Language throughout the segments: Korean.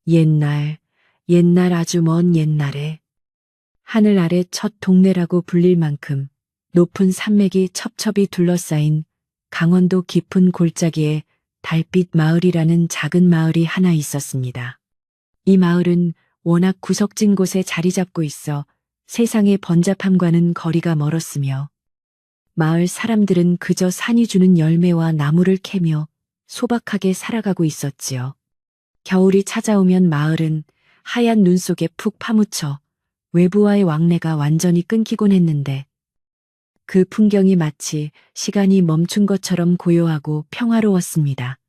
옛날, 옛날 아주 먼 옛날에 하늘 아래 첫 동네라고 불릴 만큼 높은 산맥이 첩첩이 둘러싸인 강원도 깊은 골짜기에 달빛 마을이라는 작은 마을이 하나 있었습니다. 이 마을은 워낙 구석진 곳에 자리 잡고 있어 세상의 번잡함과는 거리가 멀었으며 마을 사람들은 그저 산이 주는 열매와 나무를 캐며 소박하게 살아가고 있었지요. 겨울이 찾아오면 마을은 하얀 눈 속에 푹 파묻혀 외부와의 왕래가 완전히 끊기곤 했는데 그 풍경이 마치 시간이 멈춘 것처럼 고요하고 평화로웠습니다.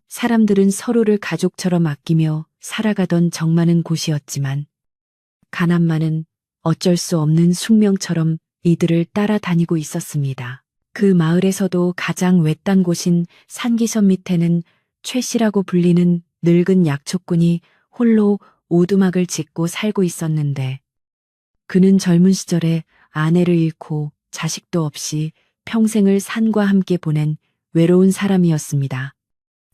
사람들은 서로를 가족처럼 아끼며 살아가던 정많은 곳이었지만 가난만은 어쩔 수 없는 숙명처럼 이들을 따라다니고 있었습니다. 그 마을에서도 가장 외딴 곳인 산기슭 밑에는 최 씨라고 불리는 늙은 약초꾼이 홀로 오두막을 짓고 살고 있었는데 그는 젊은 시절에 아내를 잃고 자식도 없이 평생을 산과 함께 보낸 외로운 사람이었습니다.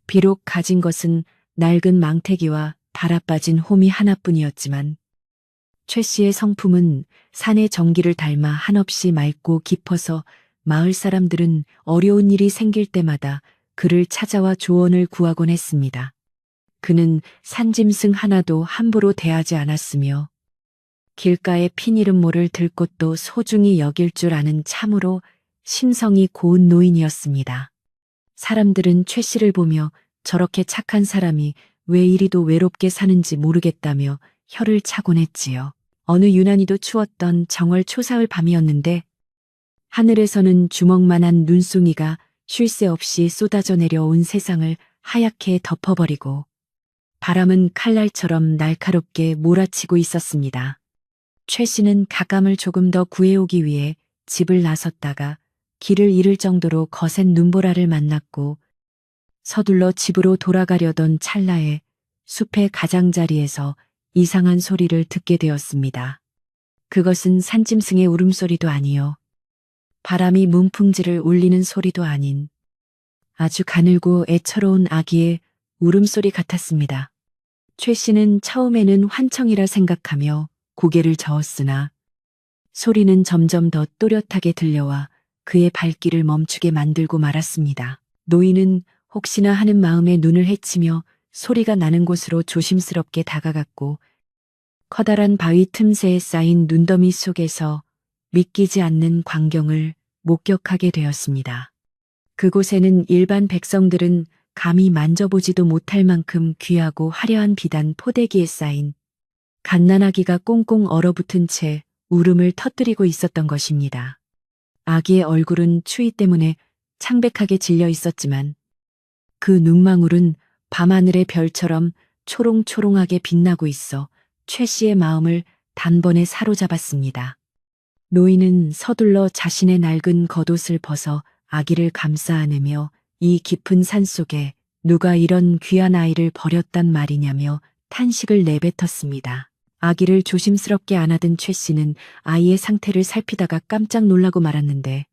비록 가진 것은 낡은 망태기와 달아빠진 홈이 하나뿐이었지만 최 씨의 성품은 산의 정기를 닮아 한없이 맑고 깊어서 마을 사람들은 어려운 일이 생길 때마다 그를 찾아와 조언을 구하곤 했습니다. 그는 산짐승 하나도 함부로 대하지 않았으며 길가에 핀 이름 모를 들꽃도 소중히 여길 줄 아는 참으로 심성이 고운 노인이었습니다. 사람들은 최 씨를 보며 저렇게 착한 사람이 왜 이리도 외롭게 사는지 모르겠다며 혀를 차곤 했지요. 어느 유난히도 추웠던 정월 초사흘 밤이었는데 하늘에서는 주먹만한 눈송이가 쉴 새 없이 쏟아져 내려온 세상을 하얗게 덮어버리고 바람은 칼날처럼 날카롭게 몰아치고 있었습니다. 최 씨는 갓감을 조금 더 구해오기 위해 집을 나섰다가 길을 잃을 정도로 거센 눈보라를 만났고 서둘러 집으로 돌아가려던 찰나에 숲의 가장자리에서 이상한 소리를 듣게 되었습니다. 그것은 산짐승의 울음소리도 아니요. 바람이 문풍지를 울리는 소리도 아닌 아주 가늘고 애처로운 아기의 울음소리 같았습니다. 최 씨는 처음에는 환청이라 생각하며 고개를 저었으나 소리는 점점 더 또렷하게 들려와 그의 발길을 멈추게 만들고 말았습니다. 노인은 혹시나 하는 마음에 눈을 헤치며 소리가 나는 곳으로 조심스럽게 다가갔고 커다란 바위 틈새에 쌓인 눈더미 속에서 믿기지 않는 광경을 목격하게 되었습니다. 그곳에는 일반 백성들은 감히 만져보지도 못할 만큼 귀하고 화려한 비단 포대기에 쌓인 갓난아기가 꽁꽁 얼어붙은 채 울음을 터뜨리고 있었던 것입니다. 아기의 얼굴은 추위 때문에 창백하게 질려 있었지만 그 눈망울은 밤하늘의 별처럼 초롱초롱하게 빛나고 있어 최 씨의 마음을 단번에 사로잡았습니다. 노인은 서둘러 자신의 낡은 겉옷을 벗어 아기를 감싸 안으며 이 깊은 산 속에 누가 이런 귀한 아이를 버렸단 말이냐며 탄식을 내뱉었습니다. 아기를 조심스럽게 안아든 최 씨는 아이의 상태를 살피다가 깜짝 놀라고 말았는데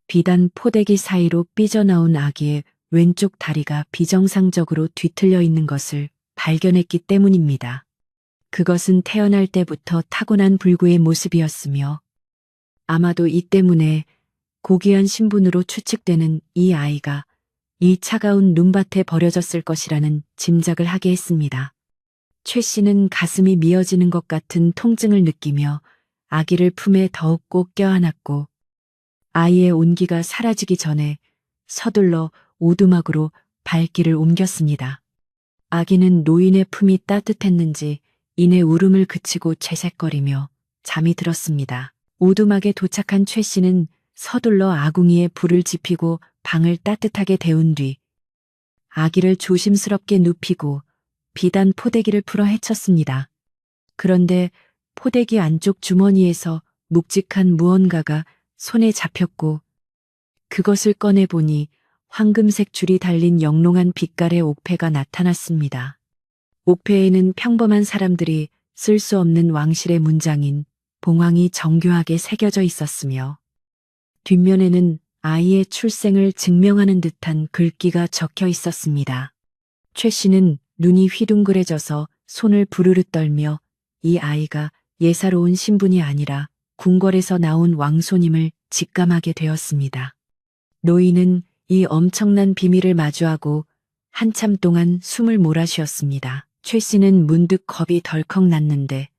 비단 포대기 사이로 삐져나온 아기의 왼쪽 다리가 비정상적으로 뒤틀려 있는 것을 발견했기 때문입니다. 그것은 태어날 때부터 타고난 불구의 모습이었으며 아마도 이 때문에 고귀한 신분으로 추측되는 이 아이가 이 차가운 눈밭에 버려졌을 것이라는 짐작을 하게 했습니다. 최 씨는 가슴이 미어지는 것 같은 통증을 느끼며 아기를 품에 더욱 꼭 껴안았고 아이의 온기가 사라지기 전에 서둘러 오두막으로 발길을 옮겼습니다. 아기는 노인의 품이 따뜻했는지 이내 울음을 그치고 채색거리며 잠이 들었습니다. 오두막에 도착한 최 씨는 서둘러 아궁이에 불을 지피고 방을 따뜻하게 데운 뒤 아기를 조심스럽게 눕히고 비단 포대기를 풀어 헤쳤습니다. 그런데 포대기 안쪽 주머니에서 묵직한 무언가가 손에 잡혔고 그것을 꺼내보니 황금색 줄이 달린 영롱한 빛깔의 옥패가 나타났습니다. 옥패에는 평범한 사람들이 쓸 수 없는 왕실의 문장인 봉황이 정교하게 새겨져 있었으며 뒷면에는 아이의 출생을 증명하는 듯한 글귀가 적혀 있었습니다. 최 씨는 눈이 휘둥그레져서 손을 부르르 떨며 이 아이가 예사로운 신분이 아니라 궁궐에서 나온 왕손임을 직감하게 되었습니다. 노인은 이 엄청난 비밀을 마주하고 한참 동안 숨을 몰아쉬었습니다. 최 씨는 문득 겁이 덜컥 났는데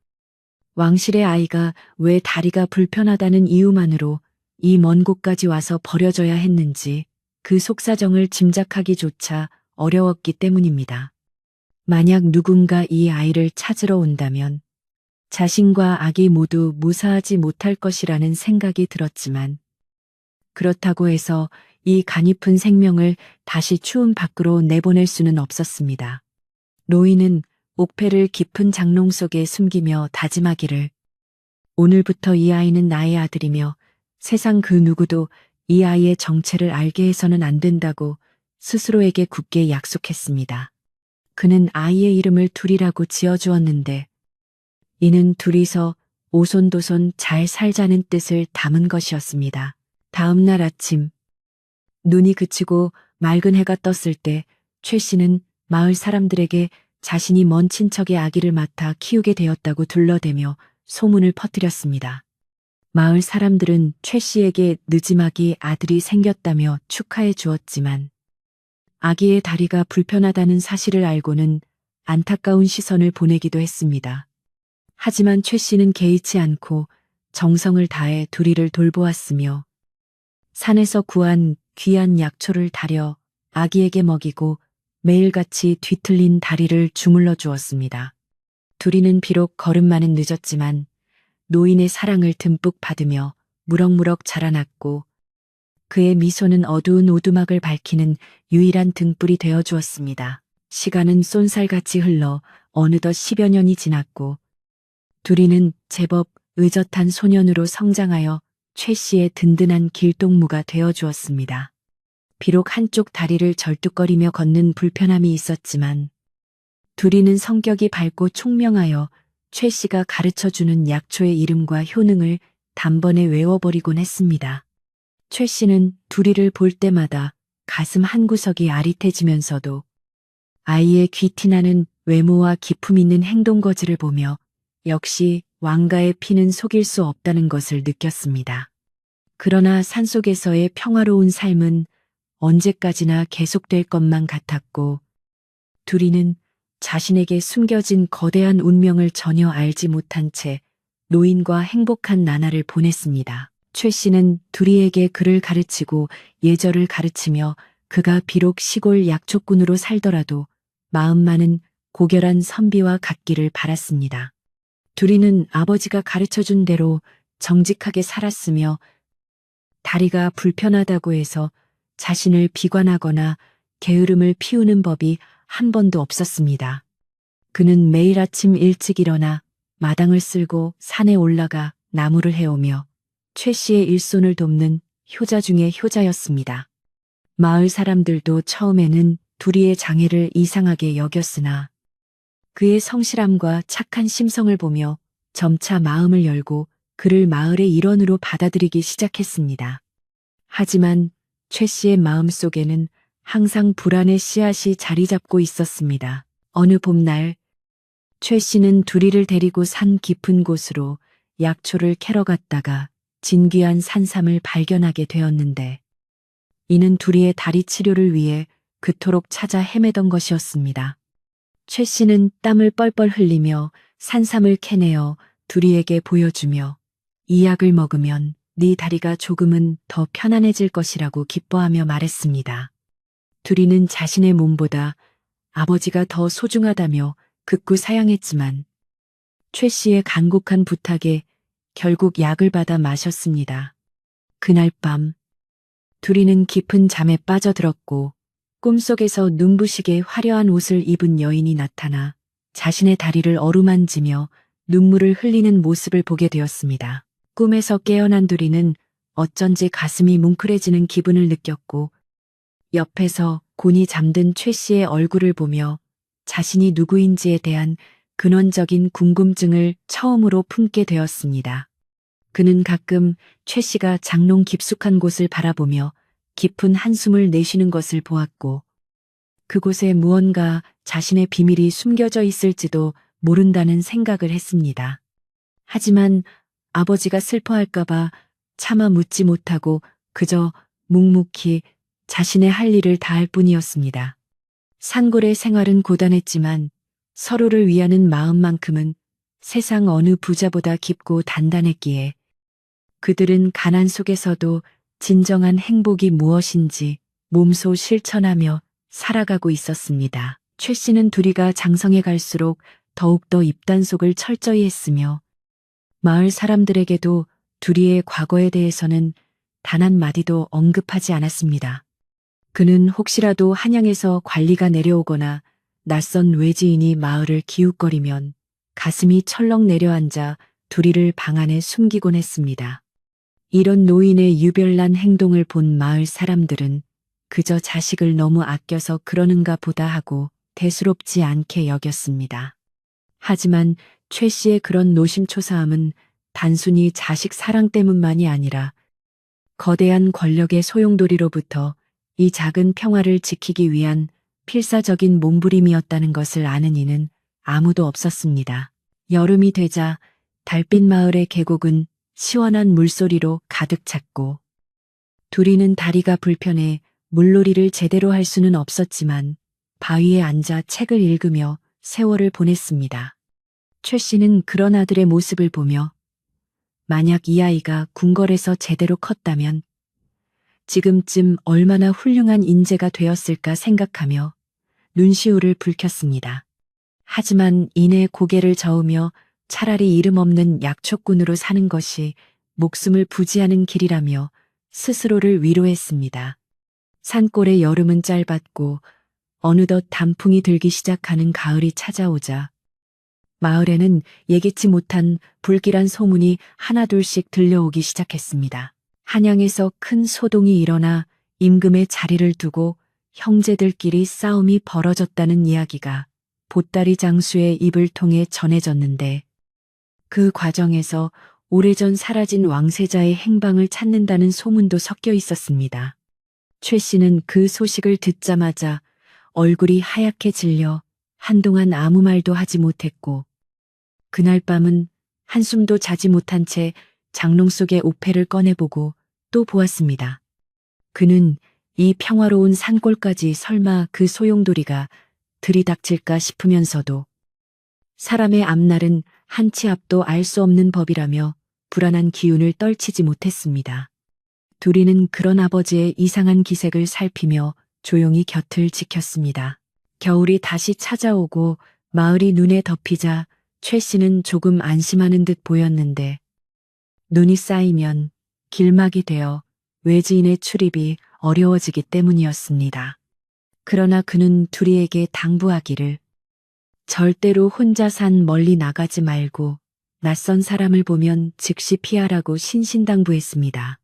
왕실의 아이가 왜 다리가 불편하다는 이유만으로 이 먼 곳까지 와서 버려져야 했는지 그 속사정을 짐작하기조차 어려웠기 때문입니다. 만약 누군가 이 아이를 찾으러 온다면 자신과 아기 모두 무사하지 못할 것이라는 생각이 들었지만 그렇다고 해서 이 가냘픈 생명을 다시 추운 밖으로 내보낼 수는 없었습니다. 노인은 옥패를 깊은 장롱 속에 숨기며 다짐하기를 오늘부터 이 아이는 나의 아들이며 세상 그 누구도 이 아이의 정체를 알게 해서는 안 된다고 스스로에게 굳게 약속했습니다. 그는 아이의 이름을 둘이라고 지어주었는데 이는 둘이서 오손도손 잘 살자는 뜻을 담은 것이었습니다. 다음 날 아침 눈이 그치고 맑은 해가 떴을 때 최 씨는 마을 사람들에게 자신이 먼 친척의 아기를 맡아 키우게 되었다고 둘러대며 소문을 퍼뜨렸습니다. 마을 사람들은 최 씨에게 느지막이 아들이 생겼다며 축하해 주었지만 아기의 다리가 불편하다는 사실을 알고는 안타까운 시선을 보내기도 했습니다. 하지만 최 씨는 개의치 않고 정성을 다해 둘이를 돌보았으며 산에서 구한 귀한 약초를 다려 아기에게 먹이고 매일같이 뒤틀린 다리를 주물러 주었습니다. 둘이는 비록 걸음마는 늦었지만 노인의 사랑을 듬뿍 받으며 무럭무럭 자라났고 그의 미소는 어두운 오두막을 밝히는 유일한 등불이 되어 주었습니다. 시간은 쏜살같이 흘러 어느덧 10여 년이 지났고 둘이는 제법 의젓한 소년으로 성장하여 최 씨의 든든한 길동무가 되어 주었습니다. 비록 한쪽 다리를 절뚝거리며 걷는 불편함이 있었지만 둘이는 성격이 밝고 총명하여 최 씨가 가르쳐주는 약초의 이름과 효능을 단번에 외워버리곤 했습니다. 최 씨는 둘이를 볼 때마다 가슴 한구석이 아릿해지면서도 아이의 귀티나는 외모와 기품 있는 행동거지를 보며 역시 왕가의 피는 속일 수 없다는 것을 느꼈습니다. 그러나 산속에서의 평화로운 삶은 언제까지나 계속될 것만 같았고 둘이는 자신에게 숨겨진 거대한 운명을 전혀 알지 못한 채 노인과 행복한 나날을 보냈습니다. 최 씨는 둘이에게 글을 가르치고 예절을 가르치며 그가 비록 시골 약초꾼으로 살더라도 마음만은 고결한 선비와 같기를 바랐습니다. 둘이는 아버지가 가르쳐준 대로 정직하게 살았으며 다리가 불편하다고 해서 자신을 비관하거나 게으름을 피우는 법이 한 번도 없었습니다. 그는 매일 아침 일찍 일어나 마당을 쓸고 산에 올라가 나무를 해오며 최 씨의 일손을 돕는 효자 중의 효자였습니다. 마을 사람들도 처음에는 둘이의 장애를 이상하게 여겼으나 그의 성실함과 착한 심성을 보며 점차 마음을 열고 그를 마을의 일원으로 받아들이기 시작했습니다. 하지만 최 씨의 마음속에는 항상 불안의 씨앗이 자리 잡고 있었습니다. 어느 봄날 최 씨는 둘이를 데리고 산 깊은 곳으로 약초를 캐러 갔다가 진귀한 산삼을 발견하게 되었는데 이는 둘이의 다리 치료를 위해 그토록 찾아 헤매던 것이었습니다. 최 씨는 땀을 뻘뻘 흘리며 산삼을 캐내어 둘이에게 보여주며 이 약을 먹으면 네 다리가 조금은 더 편안해질 것이라고 기뻐하며 말했습니다. 둘이는 자신의 몸보다 아버지가 더 소중하다며 극구 사양했지만 최 씨의 간곡한 부탁에 결국 약을 받아 마셨습니다. 그날 밤 둘이는 깊은 잠에 빠져들었고 꿈속에서 눈부시게 화려한 옷을 입은 여인이 나타나 자신의 다리를 어루만지며 눈물을 흘리는 모습을 보게 되었습니다. 꿈에서 깨어난 둘이는 어쩐지 가슴이 뭉클해지는 기분을 느꼈고 옆에서 곤히 잠든 최 씨의 얼굴을 보며 자신이 누구인지에 대한 근원적인 궁금증을 처음으로 품게 되었습니다. 그는 가끔 최 씨가 장롱 깊숙한 곳을 바라보며 깊은 한숨을 내쉬는 것을 보았고 그곳에 무언가 자신의 비밀이 숨겨져 있을지도 모른다는 생각을 했습니다. 하지만 아버지가 슬퍼할까봐 차마 묻지 못하고 그저 묵묵히 자신의 할 일을 다할 뿐이었습니다. 산골의 생활은 고단했지만 서로를 위하는 마음만큼은 세상 어느 부자보다 깊고 단단했기에 그들은 가난 속에서도 진정한 행복이 무엇인지 몸소 실천하며 살아가고 있었습니다. 최 씨는 둘이가 장성해 갈수록 더욱더 입단속을 철저히 했으며 마을 사람들에게도 둘이의 과거에 대해서는 단 한마디도 언급하지 않았습니다. 그는 혹시라도 한양에서 관리가 내려오거나 낯선 외지인이 마을을 기웃거리면 가슴이 철렁 내려앉아 둘이를 방 안에 숨기곤 했습니다. 이런 노인의 유별난 행동을 본 마을 사람들은 그저 자식을 너무 아껴서 그러는가 보다 하고 대수롭지 않게 여겼습니다. 하지만 최 씨의 그런 노심초사함은 단순히 자식 사랑 때문만이 아니라 거대한 권력의 소용돌이로부터 이 작은 평화를 지키기 위한 필사적인 몸부림이었다는 것을 아는 이는 아무도 없었습니다. 여름이 되자 달빛 마을의 계곡은 시원한 물소리로 가득 찼고 둘이는 다리가 불편해 물놀이를 제대로 할 수는 없었지만 바위에 앉아 책을 읽으며 세월을 보냈습니다. 최 씨는 그런 아들의 모습을 보며 만약 이 아이가 궁궐에서 제대로 컸다면 지금쯤 얼마나 훌륭한 인재가 되었을까 생각하며 눈시울을 붉혔습니다. 하지만 이내 고개를 저으며 차라리 이름 없는 약초꾼으로 사는 것이 목숨을 부지하는 길이라며 스스로를 위로했습니다. 산골의 여름은 짧았고 어느덧 단풍이 들기 시작하는 가을이 찾아오자 마을에는 예기치 못한 불길한 소문이 하나둘씩 들려오기 시작했습니다. 한양에서 큰 소동이 일어나 임금의 자리를 두고 형제들끼리 싸움이 벌어졌다는 이야기가 보따리 장수의 입을 통해 전해졌는데 그 과정에서 오래전 사라진 왕세자의 행방을 찾는다는 소문도 섞여 있었습니다. 최 씨는 그 소식을 듣자마자 얼굴이 하얗게 질려 한동안 아무 말도 하지 못했고 그날 밤은 한숨도 자지 못한 채 장롱 속의 옥패를 꺼내보고 또 보았습니다. 그는 이 평화로운 산골까지 설마 그 소용돌이가 들이닥칠까 싶으면서도 사람의 앞날은 한 치 앞도 알 수 없는 법이라며 불안한 기운을 떨치지 못했습니다. 둘이는 그런 아버지의 이상한 기색을 살피며 조용히 곁을 지켰습니다. 겨울이 다시 찾아오고 마을이 눈에 덮이자 최 씨는 조금 안심하는 듯 보였는데 눈이 쌓이면 길막이 되어 외지인의 출입이 어려워지기 때문이었습니다. 그러나 그는 둘이에게 당부하기를 절대로 혼자 산 멀리 나가지 말고 낯선 사람을 보면 즉시 피하라고 신신당부했습니다.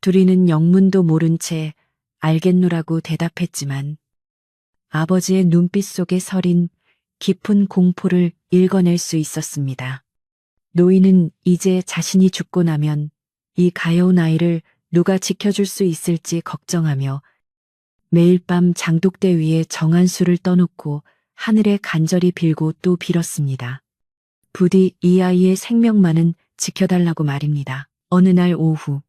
둘이는 영문도 모른 채 알겠노라고 대답했지만 아버지의 눈빛 속에 서린 깊은 공포를 읽어낼 수 있었습니다. 노인은 이제 자신이 죽고 나면 이 가여운 아이를 누가 지켜줄 수 있을지 걱정하며 매일 밤 장독대 위에 정한수를 떠놓고 하늘에 간절히 빌고 또 빌었습니다. 부디 이 아이의 생명만은 지켜달라고 말입니다. 어느 날 오후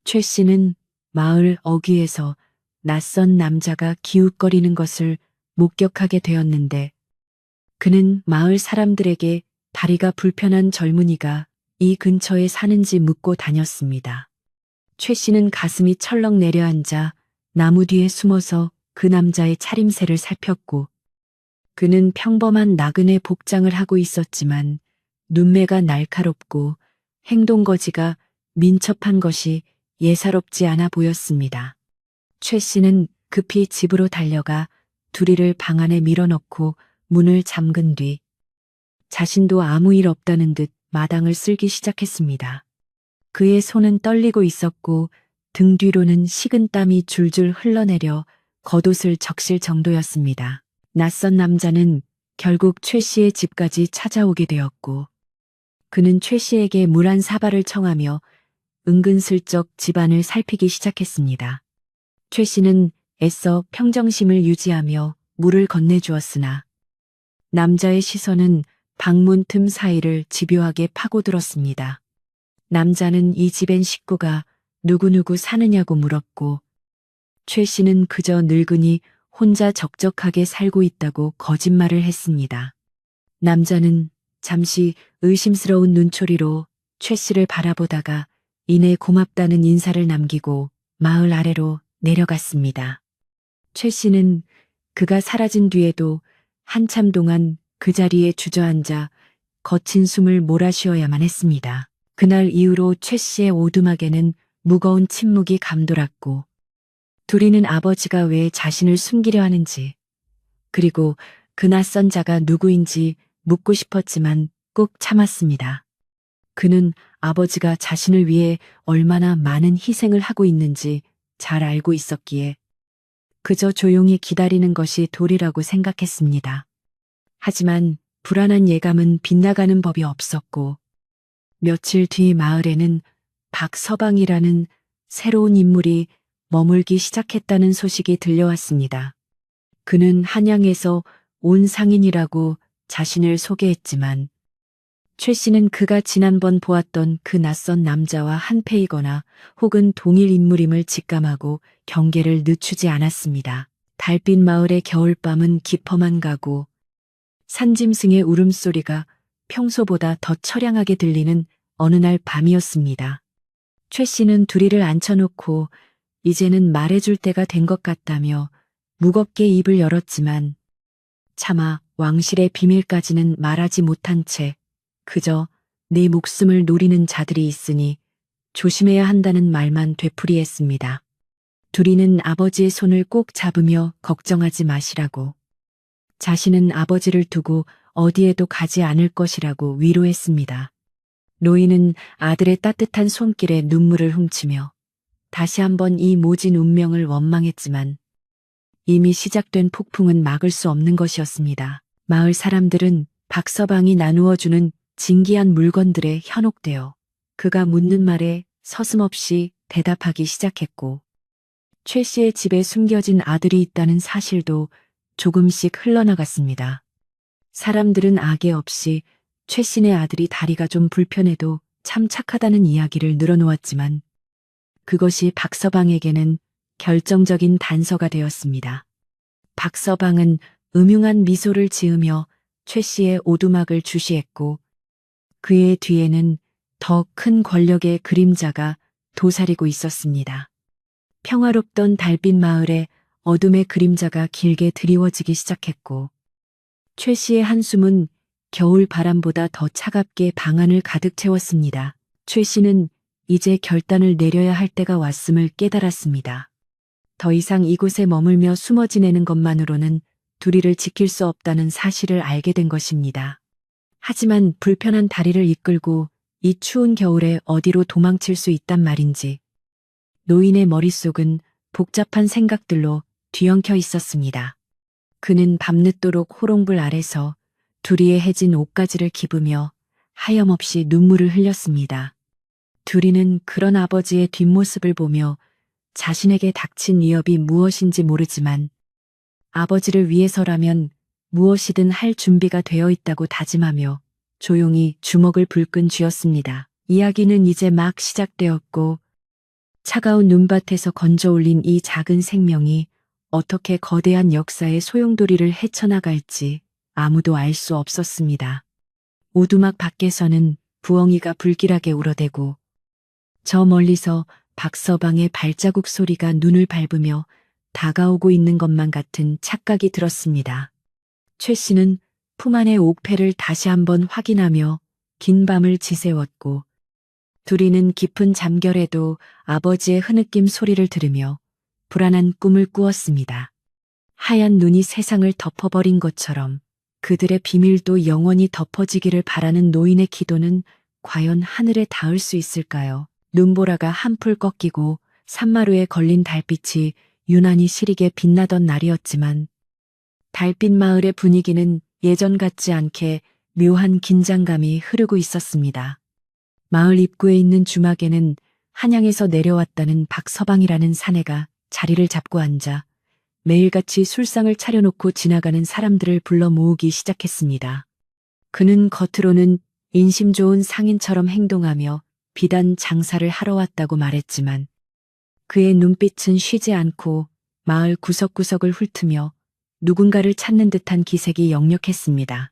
최 씨는 마을 어귀에서 낯선 남자가 기웃거리는 것을 목격하게 되었는데 그는 마을 사람들에게 다리가 불편한 젊은이가 이 근처에 사는지 묻고 다녔습니다. 최 씨는 가슴이 철렁 내려앉아 나무 뒤에 숨어서 그 남자의 차림새를 살폈고 그는 평범한 나그네 복장을 하고 있었지만 눈매가 날카롭고 행동거지가 민첩한 것이 예사롭지 않아 보였습니다. 최 씨는 급히 집으로 달려가 둘이를 방 안에 밀어넣고 문을 잠근 뒤 자신도 아무 일 없다는 듯 마당을 쓸기 시작했습니다. 그의 손은 떨리고 있었고 등 뒤로는 식은땀이 줄줄 흘러내려 겉옷을 적실 정도였습니다. 낯선 남자는 결국 최 씨의 집까지 찾아오게 되었고 그는 최 씨에게 물 한 사발을 청하며 은근슬쩍 집안을 살피기 시작했습니다. 최 씨는 애써 평정심을 유지하며 물을 건네주었으나 남자의 시선은 방문 틈 사이를 집요하게 파고들었습니다. 남자는 이 집엔 식구가 누구누구 사느냐고 물었고 최 씨는 그저 늙은이 혼자 적적하게 살고 있다고 거짓말을 했습니다. 남자는 잠시 의심스러운 눈초리로 최 씨를 바라보다가 이내 고맙다는 인사를 남기고 마을 아래로 내려갔습니다. 최 씨는 그가 사라진 뒤에도 한참 동안 그 자리에 주저앉아 거친 숨을 몰아쉬어야만 했습니다. 그날 이후로 최 씨의 오두막에는 무거운 침묵이 감돌았고 둘이는 아버지가 왜 자신을 숨기려 하는지 그리고 그 낯선 자가 누구인지 묻고 싶었지만 꾹 참았습니다. 그는 아버지가 자신을 위해 얼마나 많은 희생을 하고 있는지 잘 알고 있었기에 그저 조용히 기다리는 것이 도리라고 생각했습니다. 하지만 불안한 예감은 빗나가는 법이 없었고 며칠 뒤 마을에는 박서방이라는 새로운 인물이 머물기 시작했다는 소식이 들려왔습니다. 그는 한양에서 온 상인이라고 자신을 소개했지만 최 씨는 그가 지난번 보았던 그 낯선 남자와 한패이거나 혹은 동일 인물임을 직감하고 경계를 늦추지 않았습니다. 달빛 마을의 겨울밤은 깊어만 가고 산짐승의 울음소리가 평소보다 더 처량하게 들리는 어느 날 밤이었습니다. 최 씨는 둘이를 앉혀놓고 이제는 말해줄 때가 된 것 같다며 무겁게 입을 열었지만 차마 왕실의 비밀까지는 말하지 못한 채 그저 내 목숨을 노리는 자들이 있으니 조심해야 한다는 말만 되풀이했습니다. 둘이는 아버지의 손을 꼭 잡으며 걱정하지 마시라고 자신은 아버지를 두고 어디에도 가지 않을 것이라고 위로했습니다. 노인은 아들의 따뜻한 손길에 눈물을 훔치며 다시 한번 이 모진 운명을 원망했지만 이미 시작된 폭풍은 막을 수 없는 것이었습니다. 마을 사람들은 박서방이 나누어주는 진귀한 물건들에 현혹되어 그가 묻는 말에 서슴없이 대답하기 시작했고 최 씨의 집에 숨겨진 아들이 있다는 사실도 조금씩 흘러나갔습니다. 사람들은 악의 없이 최 씨네 아들이 다리가 좀 불편해도 참 착하다는 이야기를 늘어놓았지만 그것이 박서방에게는 결정적인 단서가 되었습니다. 박서방은 음흉한 미소를 지으며 최 씨의 오두막을 주시했고 그의 뒤에는 더 큰 권력의 그림자가 도사리고 있었습니다. 평화롭던 달빛 마을에 어둠의 그림자가 길게 드리워지기 시작했고 최 씨의 한숨은 겨울 바람보다 더 차갑게 방 안을 가득 채웠습니다. 최 씨는 이제 결단을 내려야 할 때가 왔음을 깨달았습니다. 더 이상 이곳에 머물며 숨어 지내는 것만으로는 둘이를 지킬 수 없다는 사실을 알게 된 것입니다. 하지만 불편한 다리를 이끌고 이 추운 겨울에 어디로 도망칠 수 있단 말인지 노인의 머릿속은 복잡한 생각들로 뒤엉켜 있었습니다. 그는 밤늦도록 호롱불 아래서 두리의 해진 옷가지를 기으며 하염없이 눈물을 흘렸습니다. 두리는 그런 아버지의 뒷모습을 보며 자신에게 닥친 위협이 무엇인지 모르지만 아버지를 위해서라면 무엇이든 할 준비가 되어 있다고 다짐하며 조용히 주먹을 불끈 쥐었습니다. 이야기는 이제 막 시작되었고 차가운 눈밭에서 건져 올린 이 작은 생명이 어떻게 거대한 역사의 소용돌이를 헤쳐나갈지 아무도 알 수 없었습니다. 오두막 밖에서는 부엉이가 불길하게 울어대고 저 멀리서 박서방의 발자국 소리가 눈을 밟으며 다가오고 있는 것만 같은 착각이 들었습니다. 최 씨는 품 안의 옥패를 다시 한번 확인하며 긴 밤을 지새웠고 둘이는 깊은 잠결에도 아버지의 흐느낌 소리를 들으며 불안한 꿈을 꾸었습니다. 하얀 눈이 세상을 덮어버린 것처럼 그들의 비밀도 영원히 덮어지기를 바라는 노인의 기도는 과연 하늘에 닿을 수 있을까요? 눈보라가 한풀 꺾이고 산마루에 걸린 달빛이 유난히 시리게 빛나던 날이었지만 달빛 마을의 분위기는 예전 같지 않게 묘한 긴장감이 흐르고 있었습니다. 마을 입구에 있는 주막에는 한양에서 내려왔다는 박서방이라는 사내가 자리를 잡고 앉아 매일같이 술상을 차려놓고 지나가는 사람들을 불러 모으기 시작했습니다. 그는 겉으로는 인심 좋은 상인처럼 행동하며 비단 장사를 하러 왔다고 말했지만 그의 눈빛은 쉬지 않고 마을 구석구석을 훑으며 누군가를 찾는 듯한 기색이 역력했습니다.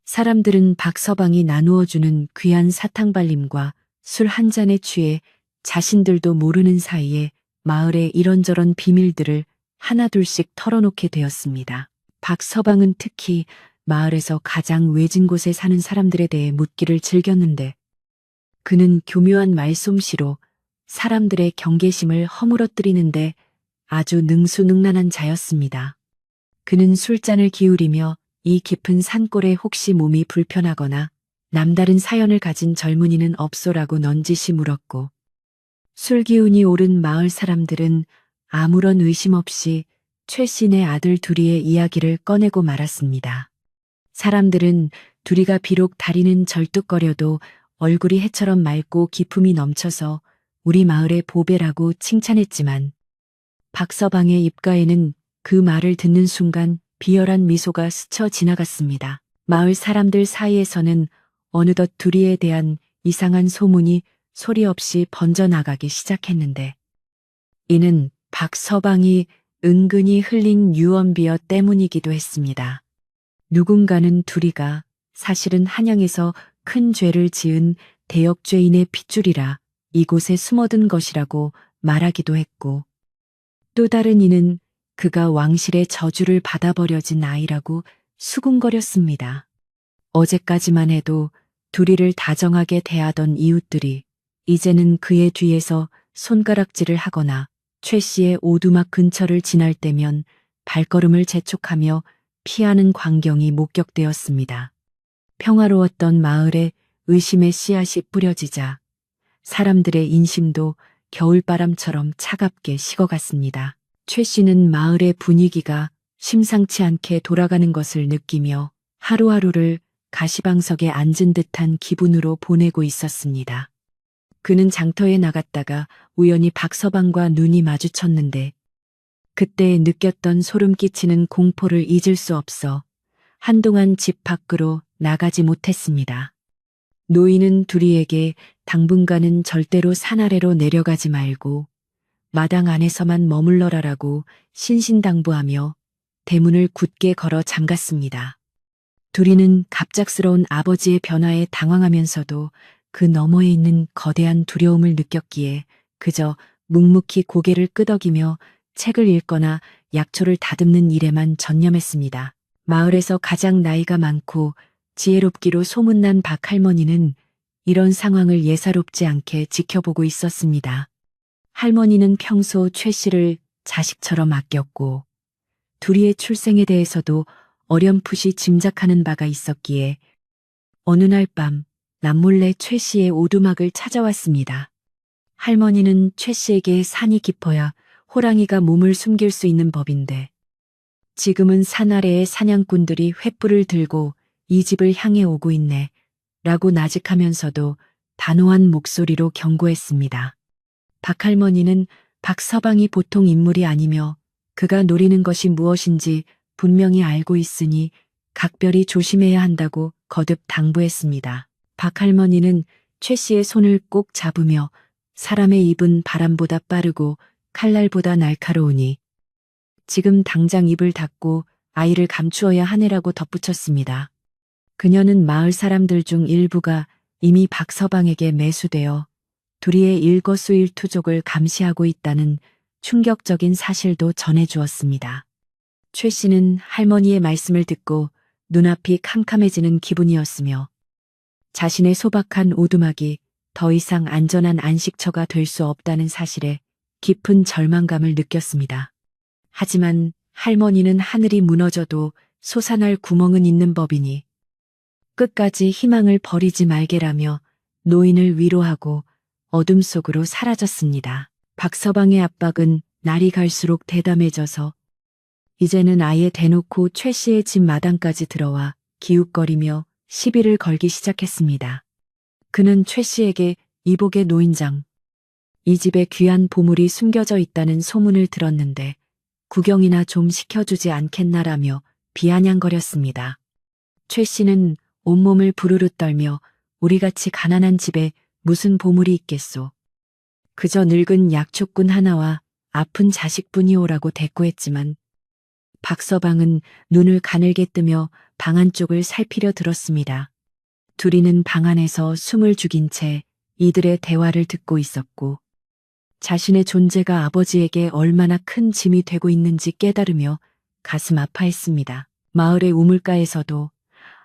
사람들은 박서방이 나누어주는 귀한 사탕발림과 술 한 잔에 취해 자신들도 모르는 사이에 마을의 이런저런 비밀들을 하나둘씩 털어놓게 되었습니다. 박서방은 특히 마을에서 가장 외진 곳에 사는 사람들에 대해 묻기를 즐겼는데 그는 교묘한 말솜씨로 사람들의 경계심을 허물어뜨리는데 아주 능수능란한 자였습니다. 그는 술잔을 기울이며 이 깊은 산골에 혹시 몸이 불편하거나 남다른 사연을 가진 젊은이는 없소라고 넌지시 물었고 술 기운이 오른 마을 사람들은 아무런 의심 없이 최 씨네 아들 둘이의 이야기를 꺼내고 말았습니다. 사람들은 둘이가 비록 다리는 절뚝거려도 얼굴이 해처럼 맑고 기품이 넘쳐서 우리 마을의 보배라고 칭찬했지만 박서방의 입가에는 그 말을 듣는 순간 비열한 미소가 스쳐 지나갔습니다. 마을 사람들 사이에서는 어느덧 둘이에 대한 이상한 소문이 소리 없이 번져나가기 시작했는데 이는 박서방이 은근히 흘린 유언비어 때문이기도 했습니다. 누군가는 둘이가 사실은 한양에서 큰 죄를 지은 대역죄인의 핏줄이라 이곳에 숨어든 것이라고 말하기도 했고 또 다른 이는 그가 왕실의 저주를 받아버려진 아이라고 수군거렸습니다. 어제까지만 해도 둘이를 다정하게 대하던 이웃들이 이제는 그의 뒤에서 손가락질을 하거나 최 씨의 오두막 근처를 지날 때면 발걸음을 재촉하며 피하는 광경이 목격되었습니다. 평화로웠던 마을에 의심의 씨앗이 뿌려지자 사람들의 인심도 겨울바람처럼 차갑게 식어갔습니다. 최 씨는 마을의 분위기가 심상치 않게 돌아가는 것을 느끼며 하루하루를 가시방석에 앉은 듯한 기분으로 보내고 있었습니다. 그는 장터에 나갔다가 우연히 박서방과 눈이 마주쳤는데 그때 느꼈던 소름 끼치는 공포를 잊을 수 없어 한동안 집 밖으로 나가지 못했습니다. 노인은 둘이에게 당분간은 절대로 산 아래로 내려가지 말고 마당 안에서만 머물러라라고 신신당부하며 대문을 굳게 걸어 잠갔습니다. 둘이는 갑작스러운 아버지의 변화에 당황하면서도 그 너머에 있는 거대한 두려움을 느꼈기에 그저 묵묵히 고개를 끄덕이며 책을 읽거나 약초를 다듬는 일에만 전념했습니다. 마을에서 가장 나이가 많고 지혜롭기로 소문난 박할머니는 이런 상황을 예사롭지 않게 지켜보고 있었습니다. 할머니는 평소 최 씨를 자식처럼 아꼈고 둘이의 출생에 대해서도 어렴풋이 짐작하는 바가 있었기에 어느 날 밤 남몰래 최 씨의 오두막을 찾아왔습니다. 할머니는 최 씨에게 산이 깊어야 호랑이가 몸을 숨길 수 있는 법인데 지금은 산 아래의 사냥꾼들이 횃불을 들고 이 집을 향해 오고 있네 라고 나직하면서도 단호한 목소리로 경고했습니다. 박할머니는 박서방이 보통 인물이 아니며 그가 노리는 것이 무엇인지 분명히 알고 있으니 각별히 조심해야 한다고 거듭 당부했습니다. 박할머니는 최 씨의 손을 꼭 잡으며 사람의 입은 바람보다 빠르고 칼날보다 날카로우니 지금 당장 입을 닫고 아이를 감추어야 하네라고 덧붙였습니다. 그녀는 마을 사람들 중 일부가 이미 박서방에게 매수되어 둘이의 일거수일투족을 감시하고 있다는 충격적인 사실도 전해주었습니다. 최 씨는 할머니의 말씀을 듣고 눈앞이 캄캄해지는 기분이었으며 자신의 소박한 오두막이 더 이상 안전한 안식처가 될 수 없다는 사실에 깊은 절망감을 느꼈습니다. 하지만 할머니는 하늘이 무너져도 솟아날 구멍은 있는 법이니 끝까지 희망을 버리지 말게라며 노인을 위로하고 어둠 속으로 사라졌습니다. 박서방의 압박은 날이 갈수록 대담해져서 이제는 아예 대놓고 최 씨의 집 마당까지 들어와 기웃거리며 시비를 걸기 시작했습니다. 그는 최 씨에게 이복의 노인장, 이 집에 귀한 보물이 숨겨져 있다는 소문을 들었는데 구경이나 좀 시켜주지 않겠나라며 비아냥거렸습니다. 최 씨는 온몸을 부르르 떨며 우리같이 가난한 집에 무슨 보물이 있겠소. 그저 늙은 약초꾼 하나와 아픈 자식뿐이오라고 대꾸했지만 박서방은 눈을 가늘게 뜨며 방 안쪽을 살피려 들었습니다. 둘이는 방 안에서 숨을 죽인 채 이들의 대화를 듣고 있었고 자신의 존재가 아버지에게 얼마나 큰 짐이 되고 있는지 깨달으며 가슴 아파했습니다. 마을의 우물가에서도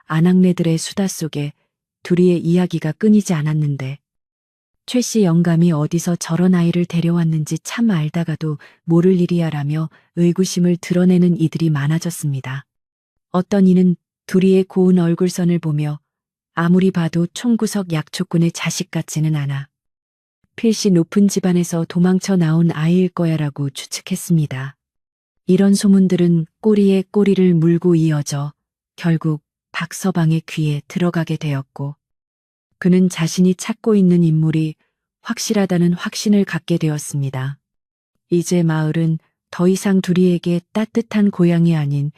아낙네들의 수다 속에 둘이의 이야기가 끊이지 않았는데 최 씨 영감이 어디서 저런 아이를 데려왔는지 참 알다가도 모를 일이야라며 의구심을 드러내는 이들이 많아졌습니다. 어떤 이는 둘이의 고운 얼굴선을 보며 아무리 봐도 총구석 약초꾼의 자식 같지는 않아. 필시 높은 집안에서 도망쳐 나온 아이일 거야라고 추측했습니다. 이런 소문들은 꼬리에 꼬리를 물고 이어져 결국 박서방의 귀에 들어가게 되었고 그는 자신이 찾고 있는 인물이 확실하다는 확신을 갖게 되었습니다. 이제 마을은 더 이상 둘이에게 따뜻한 고향이 아닌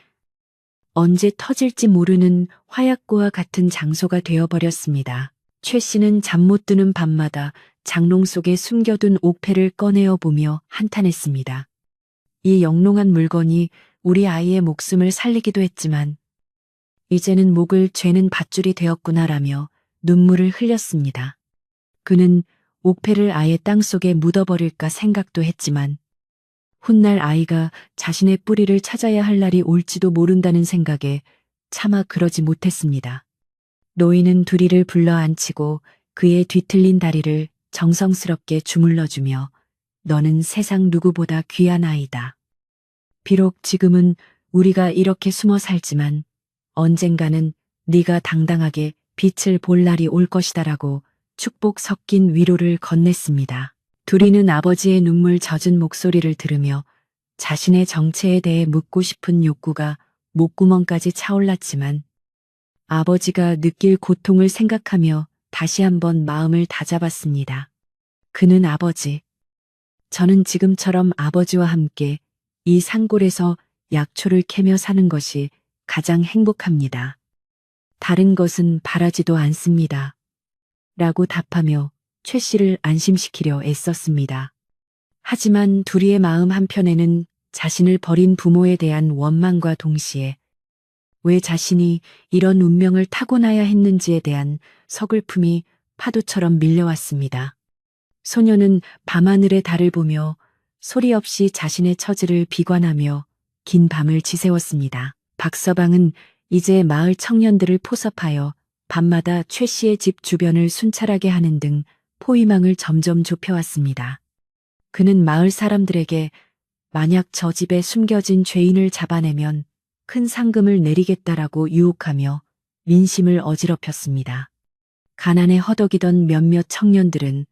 언제 터질지 모르는 화약고와 같은 장소가 되어버렸습니다. 최 씨는 잠 못 드는 밤마다 장롱 속에 숨겨둔 옥패를 꺼내어 보며 한탄했습니다. 이 영롱한 물건이 우리 아이의 목숨을 살리기도 했지만 이제는 목을 죄는 밧줄이 되었구나라며 눈물을 흘렸습니다. 그는 옥패를 아예 땅속에 묻어버릴까 생각도 했지만 훗날 아이가 자신의 뿌리를 찾아야 할 날이 올지도 모른다는 생각에 차마 그러지 못했습니다. 노인은 두리를 불러 앉히고 그의 뒤틀린 다리를 정성스럽게 주물러주며 너는 세상 누구보다 귀한 아이다. 비록 지금은 우리가 이렇게 숨어 살지만 언젠가는 네가 당당하게 빛을 볼 날이 올 것이다라고 축복 섞인 위로를 건넸습니다. 두리는 아버지의 눈물 젖은 목소리를 들으며 자신의 정체에 대해 묻고 싶은 욕구가 목구멍까지 차올랐지만 아버지가 느낄 고통을 생각하며 다시 한번 마음을 다잡았습니다. 그는 아버지, 저는 지금처럼 아버지와 함께 이 산골에서 약초를 캐며 사는 것이 가장 행복합니다. 다른 것은 바라지도 않습니다. 라고 답하며 최 씨를 안심시키려 애썼습니다. 하지만 둘이의 마음 한편에는 자신을 버린 부모에 대한 원망과 동시에 왜 자신이 이런 운명을 타고나야 했는지에 대한 서글픔이 파도처럼 밀려왔습니다. 소녀는 밤하늘의 달을 보며 소리 없이 자신의 처지를 비관하며 긴 밤을 지새웠습니다. 박서방은 이제 마을 청년들을 포섭하여 밤마다 최 씨의 집 주변을 순찰하게 하는 등 포위망을 점점 좁혀왔습니다. 그는 마을 사람들에게 만약 저 집에 숨겨진 죄인을 잡아내면 큰 상금을 내리겠다라고 유혹하며 민심을 어지럽혔습니다. 가난에 허덕이던 몇몇 청년들은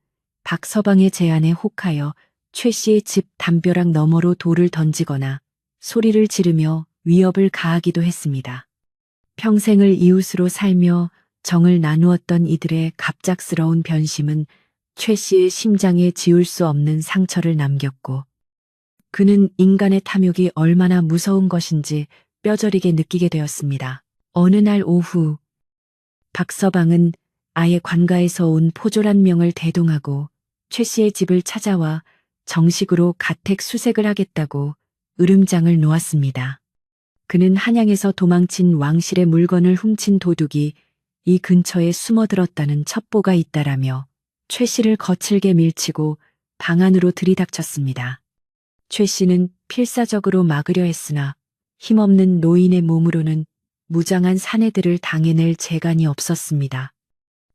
박서방의 제안에 혹하여 최 씨의 집 담벼락 너머로 돌을 던지거나 소리를 지르며 위협을 가하기도 했습니다. 평생을 이웃으로 살며 정을 나누었던 이들의 갑작스러운 변심은 최 씨의 심장에 지울 수 없는 상처를 남겼고 그는 인간의 탐욕이 얼마나 무서운 것인지 뼈저리게 느끼게 되었습니다. 어느 날 오후 박서방은 아예 관가에서 온 포졸 1명을 대동하고 최 씨의 집을 찾아와 정식으로 가택 수색을 하겠다고 으름장을 놓았습니다. 그는 한양에서 도망친 왕실의 물건을 훔친 도둑이 이 근처에 숨어들었다는 첩보가 있다라며 최 씨를 거칠게 밀치고 방 안으로 들이닥쳤습니다. 최 씨는 필사적으로 막으려 했으나 힘없는 노인의 몸으로는 무장한 사내들을 당해낼 재간이 없었습니다.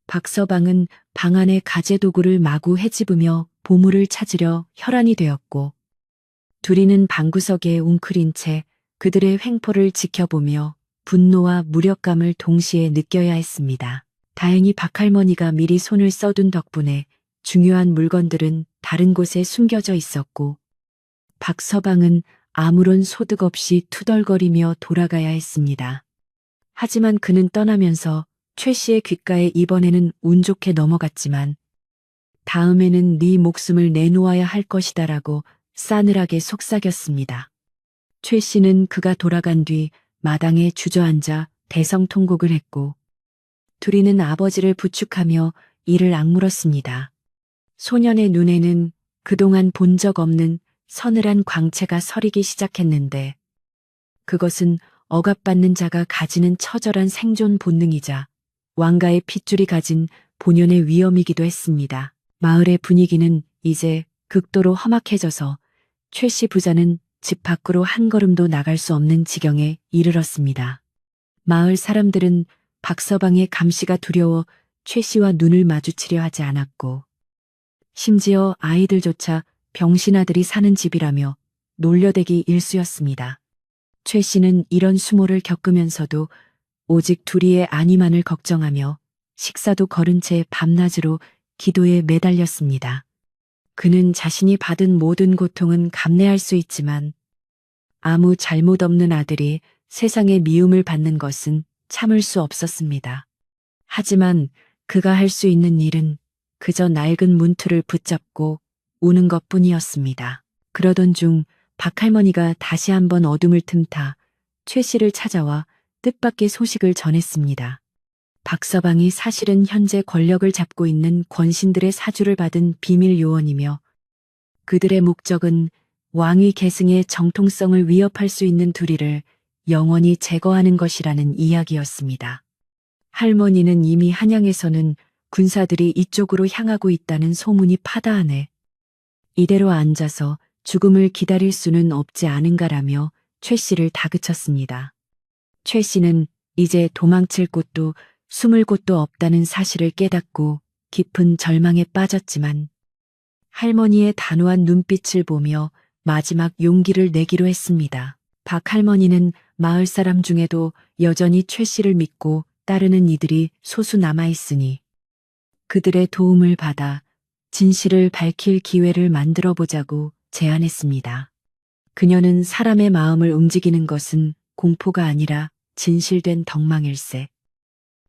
박서방은 방 안의 가재도구를 마구 헤집으며 보물을 찾으려 혈안이 되었고 둘이는 방구석에 웅크린 채 그들의 횡포를 지켜보며 분노와 무력감을 동시에 느껴야 했습니다. 다행히 박할머니가 미리 손을 써둔 덕분에 중요한 물건들은 다른 곳에 숨겨져 있었고 박서방은 아무런 소득 없이 투덜거리며 돌아가야 했습니다. 하지만 그는 떠나면서 최 씨의 귓가에 이번에는 운 좋게 넘어갔지만 다음에는 네 목숨을 내놓아야 할 것이다라고 싸늘하게 속삭였습니다. 최 씨는 그가 돌아간 뒤 마당에 주저앉아 대성통곡을 했고 둘이는 아버지를 부축하며 이를 악물었습니다. 소년의 눈에는 그동안 본 적 없는 서늘한 광채가 서리기 시작했는데 그것은 억압받는 자가 가지는 처절한 생존 본능이자 왕가의 핏줄이 가진 본연의 위험이기도 했습니다. 마을의 분위기는 이제 극도로 험악해져서 최 씨 부자는 집 밖으로 한 걸음도 나갈 수 없는 지경에 이르렀습니다. 마을 사람들은 박서방의 감시가 두려워 최 씨와 눈을 마주치려 하지 않았고 심지어 아이들조차 병신아들이 사는 집이라며 놀려대기 일쑤였습니다. 최 씨는 이런 수모를 겪으면서도 오직 둘이의 안위만을 걱정하며 식사도 거른 채 밤낮으로 기도에 매달렸습니다. 그는 자신이 받은 모든 고통은 감내할 수 있지만 아무 잘못 없는 아들이 세상의 미움을 받는 것은 참을 수 없었습니다. 하지만 그가 할 수 있는 일은 그저 낡은 문틀을 붙잡고 우는 것뿐이었습니다. 그러던 중 박할머니가 다시 한번 어둠을 틈타 최 씨를 찾아와 뜻밖의 소식을 전했습니다. 박서방이 사실은 현재 권력을 잡고 있는 권신들의 사주를 받은 비밀 요원이며 그들의 목적은 왕위 계승의 정통성을 위협할 수 있는 둘이를 영원히 제거하는 것이라는 이야기였습니다. 할머니는 이미 한양에서는 군사들이 이쪽으로 향하고 있다는 소문이 파다하네. 이대로 앉아서 죽음을 기다릴 수는 없지 않은가라며 최 씨를 다그쳤습니다. 최 씨는 이제 도망칠 곳도 숨을 곳도 없다는 사실을 깨닫고 깊은 절망에 빠졌지만 할머니의 단호한 눈빛을 보며 마지막 용기를 내기로 했습니다. 박 할머니는 마을 사람 중에도 여전히 최 씨를 믿고 따르는 이들이 소수 남아있으니 그들의 도움을 받아 진실을 밝힐 기회를 만들어 보자고 제안했습니다. 그녀는 사람의 마음을 움직이는 것은 공포가 아니라 진실된 덕망일세.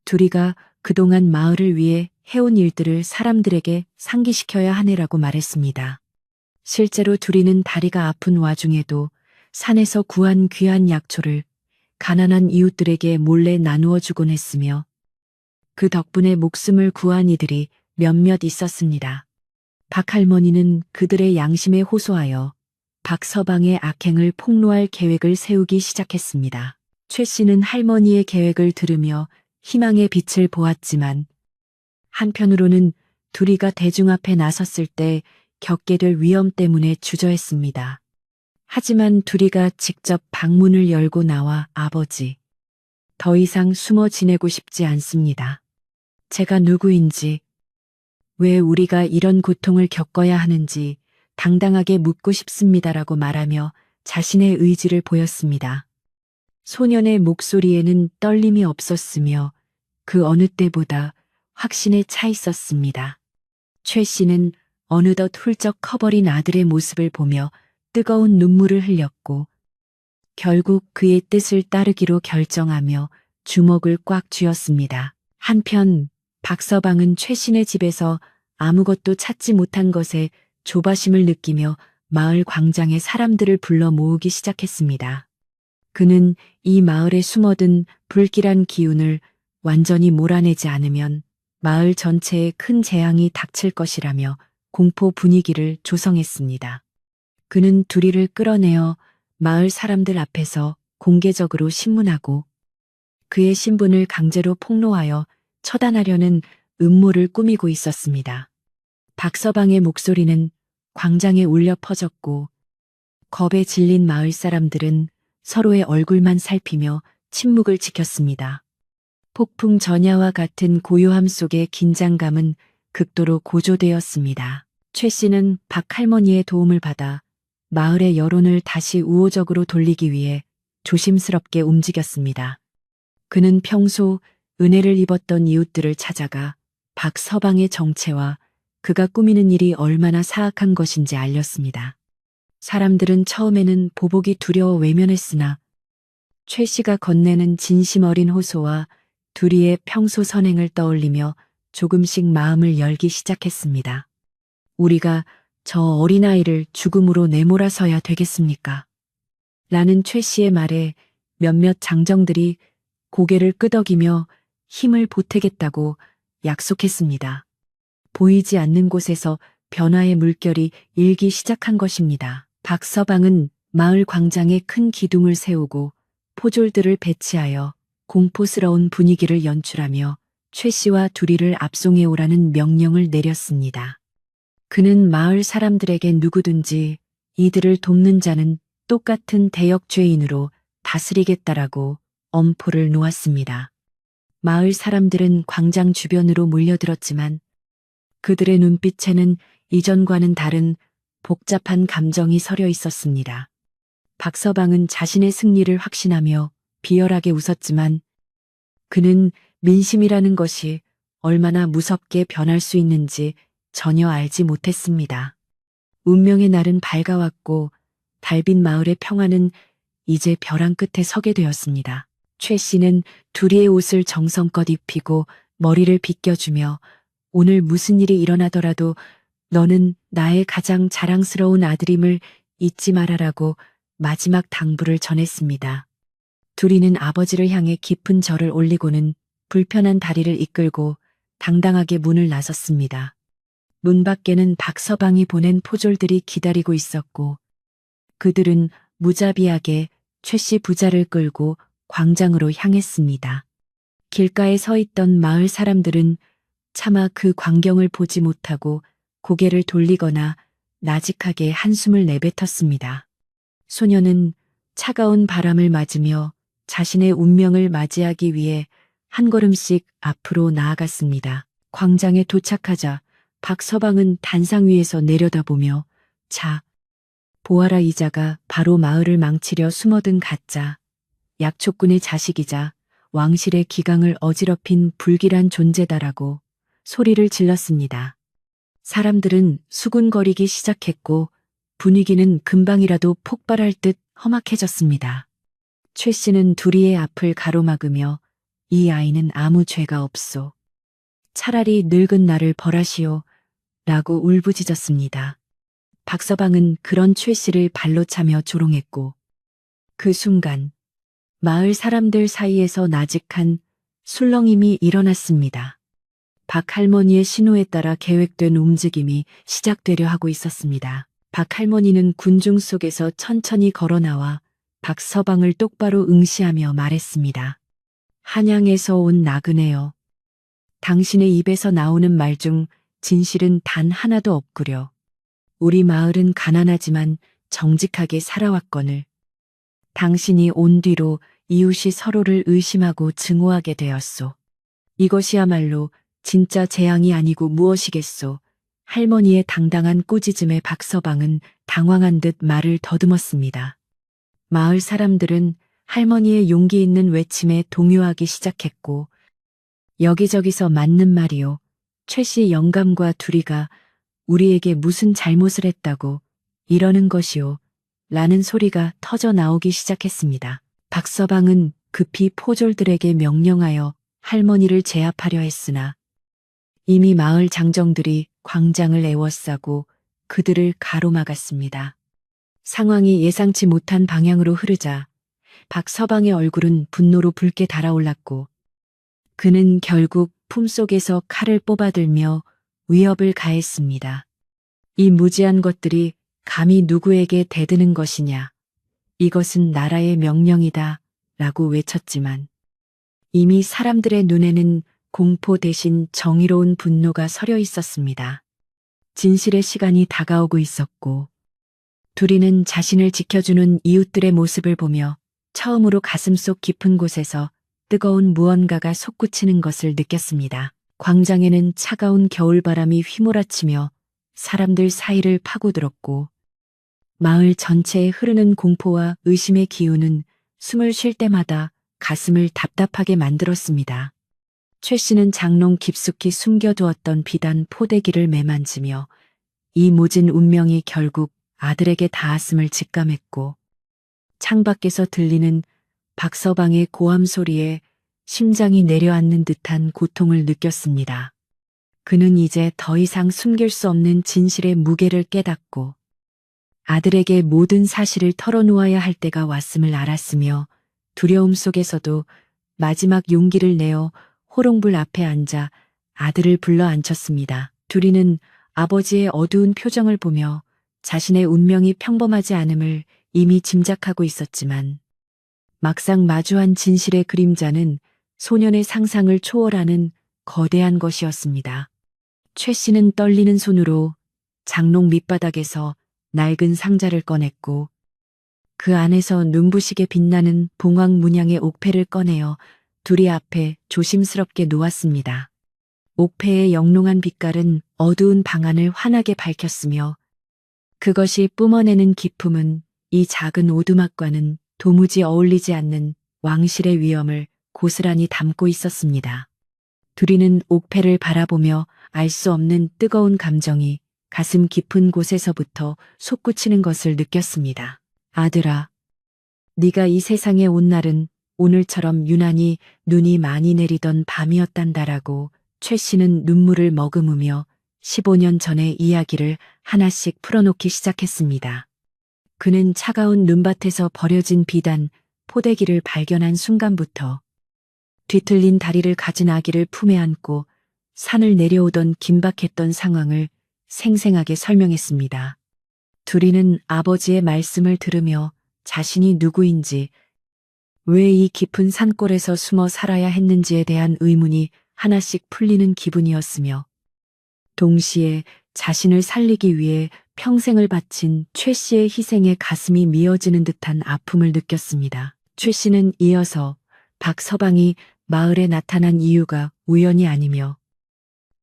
둘이가 그동안 마을을 위해 해온 일들을 사람들에게 상기시켜야 하네라고 말했습니다. 실제로 둘이는 다리가 아픈 와중에도 산에서 구한 귀한 약초를 가난한 이웃들에게 몰래 나누어 주곤 했으며 그 덕분에 목숨을 구한 이들이 몇몇 있었습니다. 박 할머니는 그들의 양심에 호소하여 박서방의 악행을 폭로할 계획을 세우기 시작했습니다. 최 씨는 할머니의 계획을 들으며 희망의 빛을 보았지만 한편으로는 둘이가 대중 앞에 나섰을 때 겪게 될 위험 때문에 주저했습니다. 하지만 둘이가 직접 방문을 열고 나와 아버지, 더 이상 숨어 지내고 싶지 않습니다. 제가 누구인지, 왜 우리가 이런 고통을 겪어야 하는지 당당하게 묻고 싶습니다라고 말하며 자신의 의지를 보였습니다. 소년의 목소리에는 떨림이 없었으며 그 어느 때보다 확신에 차 있었습니다. 최 씨는 어느덧 훌쩍 커버린 아들의 모습을 보며 뜨거운 눈물을 흘렸고 결국 그의 뜻을 따르기로 결정하며 주먹을 꽉 쥐었습니다. 한편 박서방은 최신의 집에서 아무것도 찾지 못한 것에 조바심을 느끼며 마을 광장에 사람들을 불러 모으기 시작했습니다. 그는 이 마을에 숨어든 불길한 기운을 완전히 몰아내지 않으면 마을 전체에 큰 재앙이 닥칠 것이라며 공포 분위기를 조성했습니다. 그는 둘이를 끌어내어 마을 사람들 앞에서 공개적으로 신문하고 그의 신분을 강제로 폭로하여 처단하려는 음모를 꾸미고 있었습니다. 박서방의 목소리는 광장에 울려 퍼졌고 겁에 질린 마을 사람들은 서로의 얼굴만 살피며 침묵을 지켰습니다. 폭풍 전야와 같은 고요함 속의 긴장감은 극도로 고조되었습니다. 최 씨는 박 할머니의 도움을 받아 마을의 여론을 다시 우호적으로 돌리기 위해 조심스럽게 움직였습니다. 그는 평소 은혜를 입었던 이웃들을 찾아가 박서방의 정체와 그가 꾸미는 일이 얼마나 사악한 것인지 알렸습니다. 사람들은 처음에는 보복이 두려워 외면했으나 최 씨가 건네는 진심 어린 호소와 둘이의 평소 선행을 떠올리며 조금씩 마음을 열기 시작했습니다. 우리가 저 어린아이를 죽음으로 내몰아서야 되겠습니까? 라는 최 씨의 말에 몇몇 장정들이 고개를 끄덕이며 힘을 보태겠다고 약속했습니다. 보이지 않는 곳에서 변화의 물결이 일기 시작한 것입니다. 박서방은 마을 광장에 큰 기둥을 세우고 포졸들을 배치하여 공포스러운 분위기를 연출하며 최 씨와 둘이를 압송해 오라는 명령을 내렸습니다. 그는 마을 사람들에게 누구든지 이들을 돕는 자는 똑같은 대역죄인으로 다스리겠다라고 엄포를 놓았습니다. 마을 사람들은 광장 주변으로 몰려들었지만 그들의 눈빛에는 이전과는 다른 복잡한 감정이 서려 있었습니다. 박서방은 자신의 승리를 확신하며 비열하게 웃었지만 그는 민심이라는 것이 얼마나 무섭게 변할 수 있는지 전혀 알지 못했습니다. 운명의 날은 밝아왔고 달빛 마을의 평화는 이제 벼랑 끝에 서게 되었습니다. 최 씨는 둘이의 옷을 정성껏 입히고 머리를 빗겨주며 오늘 무슨 일이 일어나더라도 너는 나의 가장 자랑스러운 아들임을 잊지 말아라고 마지막 당부를 전했습니다. 둘이는 아버지를 향해 깊은 절을 올리고는 불편한 다리를 이끌고 당당하게 문을 나섰습니다. 문 밖에는 박서방이 보낸 포졸들이 기다리고 있었고 그들은 무자비하게 최 씨 부자를 끌고 광장으로 향했습니다. 길가에 서 있던 마을 사람들은 차마 그 광경을 보지 못하고 고개를 돌리거나 나직하게 한숨을 내뱉었습니다. 소녀는 차가운 바람을 맞으며 자신의 운명을 맞이하기 위해 한 걸음씩 앞으로 나아갔습니다. 광장에 도착하자 박서방은 단상 위에서 내려다보며 자, 보아라 이 자가 바로 마을을 망치려 숨어든 가짜, 약초꾼의 자식이자 왕실의 기강을 어지럽힌 불길한 존재다라고 소리를 질렀습니다. 사람들은 수군거리기 시작했고 분위기는 금방이라도 폭발할 듯 험악해졌습니다. 최 씨는 둘이의 앞을 가로막으며 이 아이는 아무 죄가 없소. 차라리 늙은 나를 벌하시오. 라고 울부짖었습니다. 박서방은 그런 최 씨를 발로 차며 조롱했고 그 순간 마을 사람들 사이에서 나직한 술렁임이 일어났습니다. 박 할머니의 신호에 따라 계획된 움직임이 시작되려 하고 있었습니다. 박 할머니는 군중 속에서 천천히 걸어 나와 박서방을 똑바로 응시하며 말했습니다. 한양에서 온 나그네여. 당신의 입에서 나오는 말 중 진실은 단 하나도 없구려. 우리 마을은 가난하지만 정직하게 살아왔거늘. 당신이 온 뒤로 이웃이 서로를 의심하고 증오하게 되었소. 이것이야말로 진짜 재앙이 아니고 무엇이겠소. 할머니의 당당한 꾸짖음에 박서방은 당황한 듯 말을 더듬었습니다. 마을 사람들은 할머니의 용기 있는 외침에 동요하기 시작했고 여기저기서 맞는 말이요. 최 씨 영감과 둘이가 우리에게 무슨 잘못을 했다고 이러는 것이오. 라는 소리가 터져 나오기 시작했습니다. 박서방은 급히 포졸들에게 명령하여 할머니를 제압하려 했으나 이미 마을 장정들이 광장을 에워싸고 그들을 가로막았습니다. 상황이 예상치 못한 방향으로 흐르자 박서방의 얼굴은 분노로 붉게 달아올랐고 그는 결국 품속에서 칼을 뽑아들며 위협을 가했습니다. 이 무지한 것들이 감히 누구에게 대드는 것이냐. 이것은 나라의 명령이다. 라고 외쳤지만 이미 사람들의 눈에는 공포 대신 정의로운 분노가 서려 있었습니다. 진실의 시간이 다가오고 있었고 둘이는 자신을 지켜주는 이웃들의 모습을 보며 처음으로 가슴속 깊은 곳에서 뜨거운 무언가가 솟구치는 것을 느꼈습니다. 광장에는 차가운 겨울바람이 휘몰아치며 사람들 사이를 파고들었고 마을 전체에 흐르는 공포와 의심의 기운은 숨을 쉴 때마다 가슴을 답답하게 만들었습니다. 최 씨는 장롱 깊숙이 숨겨두었던 비단 포대기를 매만지며 이 모진 운명이 결국 아들에게 닿았음을 직감했고 창밖에서 들리는 박서방의 고함 소리에 심장이 내려앉는 듯한 고통을 느꼈습니다. 그는 이제 더 이상 숨길 수 없는 진실의 무게를 깨닫고 아들에게 모든 사실을 털어놓아야 할 때가 왔음을 알았으며 두려움 속에서도 마지막 용기를 내어 호롱불 앞에 앉아 아들을 불러 앉혔습니다. 둘이는 아버지의 어두운 표정을 보며 자신의 운명이 평범하지 않음을 이미 짐작하고 있었지만 막상 마주한 진실의 그림자는 소년의 상상을 초월하는 거대한 것이었습니다. 최 씨는 떨리는 손으로 장롱 밑바닥에서 낡은 상자를 꺼냈고 그 안에서 눈부시게 빛나는 봉황 문양의 옥패를 꺼내어 둘이 앞에 조심스럽게 놓았습니다. 옥패의 영롱한 빛깔은 어두운 방안을 환하게 밝혔으며 그것이 뿜어내는 기품은 이 작은 오두막과는 도무지 어울리지 않는 왕실의 위엄을 고스란히 담고 있었습니다. 둘이는 옥패를 바라보며 알 수 없는 뜨거운 감정이 가슴 깊은 곳에서부터 솟구치는 것을 느꼈습니다. 아들아, 네가 이 세상에 온 날은 오늘처럼 유난히 눈이 많이 내리던 밤이었단다라고 최 씨는 눈물을 머금으며 15년 전의 이야기를 하나씩 풀어놓기 시작했습니다. 그는 차가운 눈밭에서 버려진 비단, 포대기를 발견한 순간부터 뒤틀린 다리를 가진 아기를 품에 안고 산을 내려오던 긴박했던 상황을 생생하게 설명했습니다. 둘이는 아버지의 말씀을 들으며 자신이 누구인지, 왜 이 깊은 산골에서 숨어 살아야 했는지에 대한 의문이 하나씩 풀리는 기분이었으며, 동시에 자신을 살리기 위해 평생을 바친 최 씨의 희생에 가슴이 미어지는 듯한 아픔을 느꼈습니다. 최 씨는 이어서 박서방이 마을에 나타난 이유가 우연이 아니며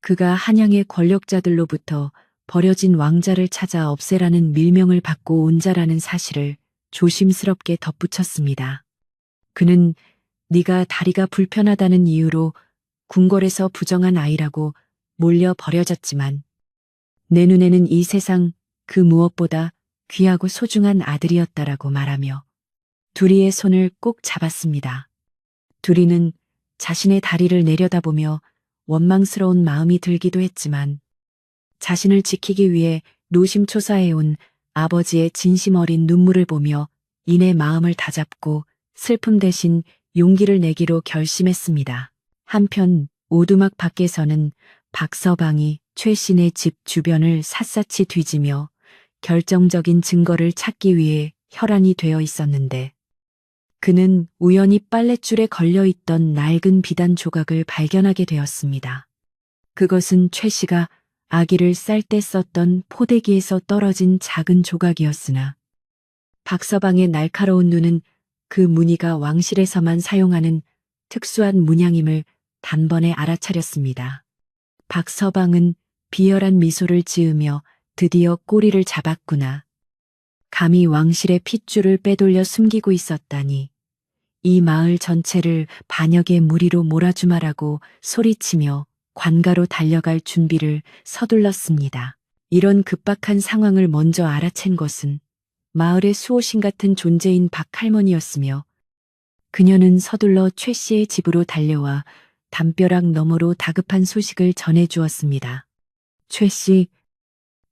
그가 한양의 권력자들로부터 버려진 왕자를 찾아 없애라는 밀명을 받고 온 자라는 사실을 조심스럽게 덧붙였습니다. 그는 네가 다리가 불편하다는 이유로 궁궐에서 부정한 아이라고 몰려 버려졌지만 내 눈에는 이 세상 그 무엇보다 귀하고 소중한 아들이었다라고 말하며 두리의 손을 꼭 잡았습니다. 두리는 자신의 다리를 내려다보며 원망스러운 마음이 들기도 했지만 자신을 지키기 위해 노심초사해온 아버지의 진심 어린 눈물을 보며 이내 마음을 다잡고 슬픔 대신 용기를 내기로 결심했습니다. 한편 오두막 밖에서는 박서방이 최 씨네 집 주변을 샅샅이 뒤지며 결정적인 증거를 찾기 위해 혈안이 되어 있었는데 그는 우연히 빨랫줄에 걸려있던 낡은 비단 조각을 발견하게 되었습니다. 그것은 최 씨가 아기를 쌀 때 썼던 포대기에서 떨어진 작은 조각이었으나 박서방의 날카로운 눈은 그 무늬가 왕실에서만 사용하는 특수한 문양임을 단번에 알아차렸습니다. 박서방은 비열한 미소를 지으며 드디어 꼬리를 잡았구나. 감히 왕실의 핏줄을 빼돌려 숨기고 있었다니. 이 마을 전체를 반역의 무리로 몰아주마라고 소리치며 관가로 달려갈 준비를 서둘렀습니다. 이런 급박한 상황을 먼저 알아챈 것은 마을의 수호신 같은 존재인 박할머니였으며 그녀는 서둘러 최 씨의 집으로 달려와 담벼락 너머로 다급한 소식을 전해주었습니다. 최 씨,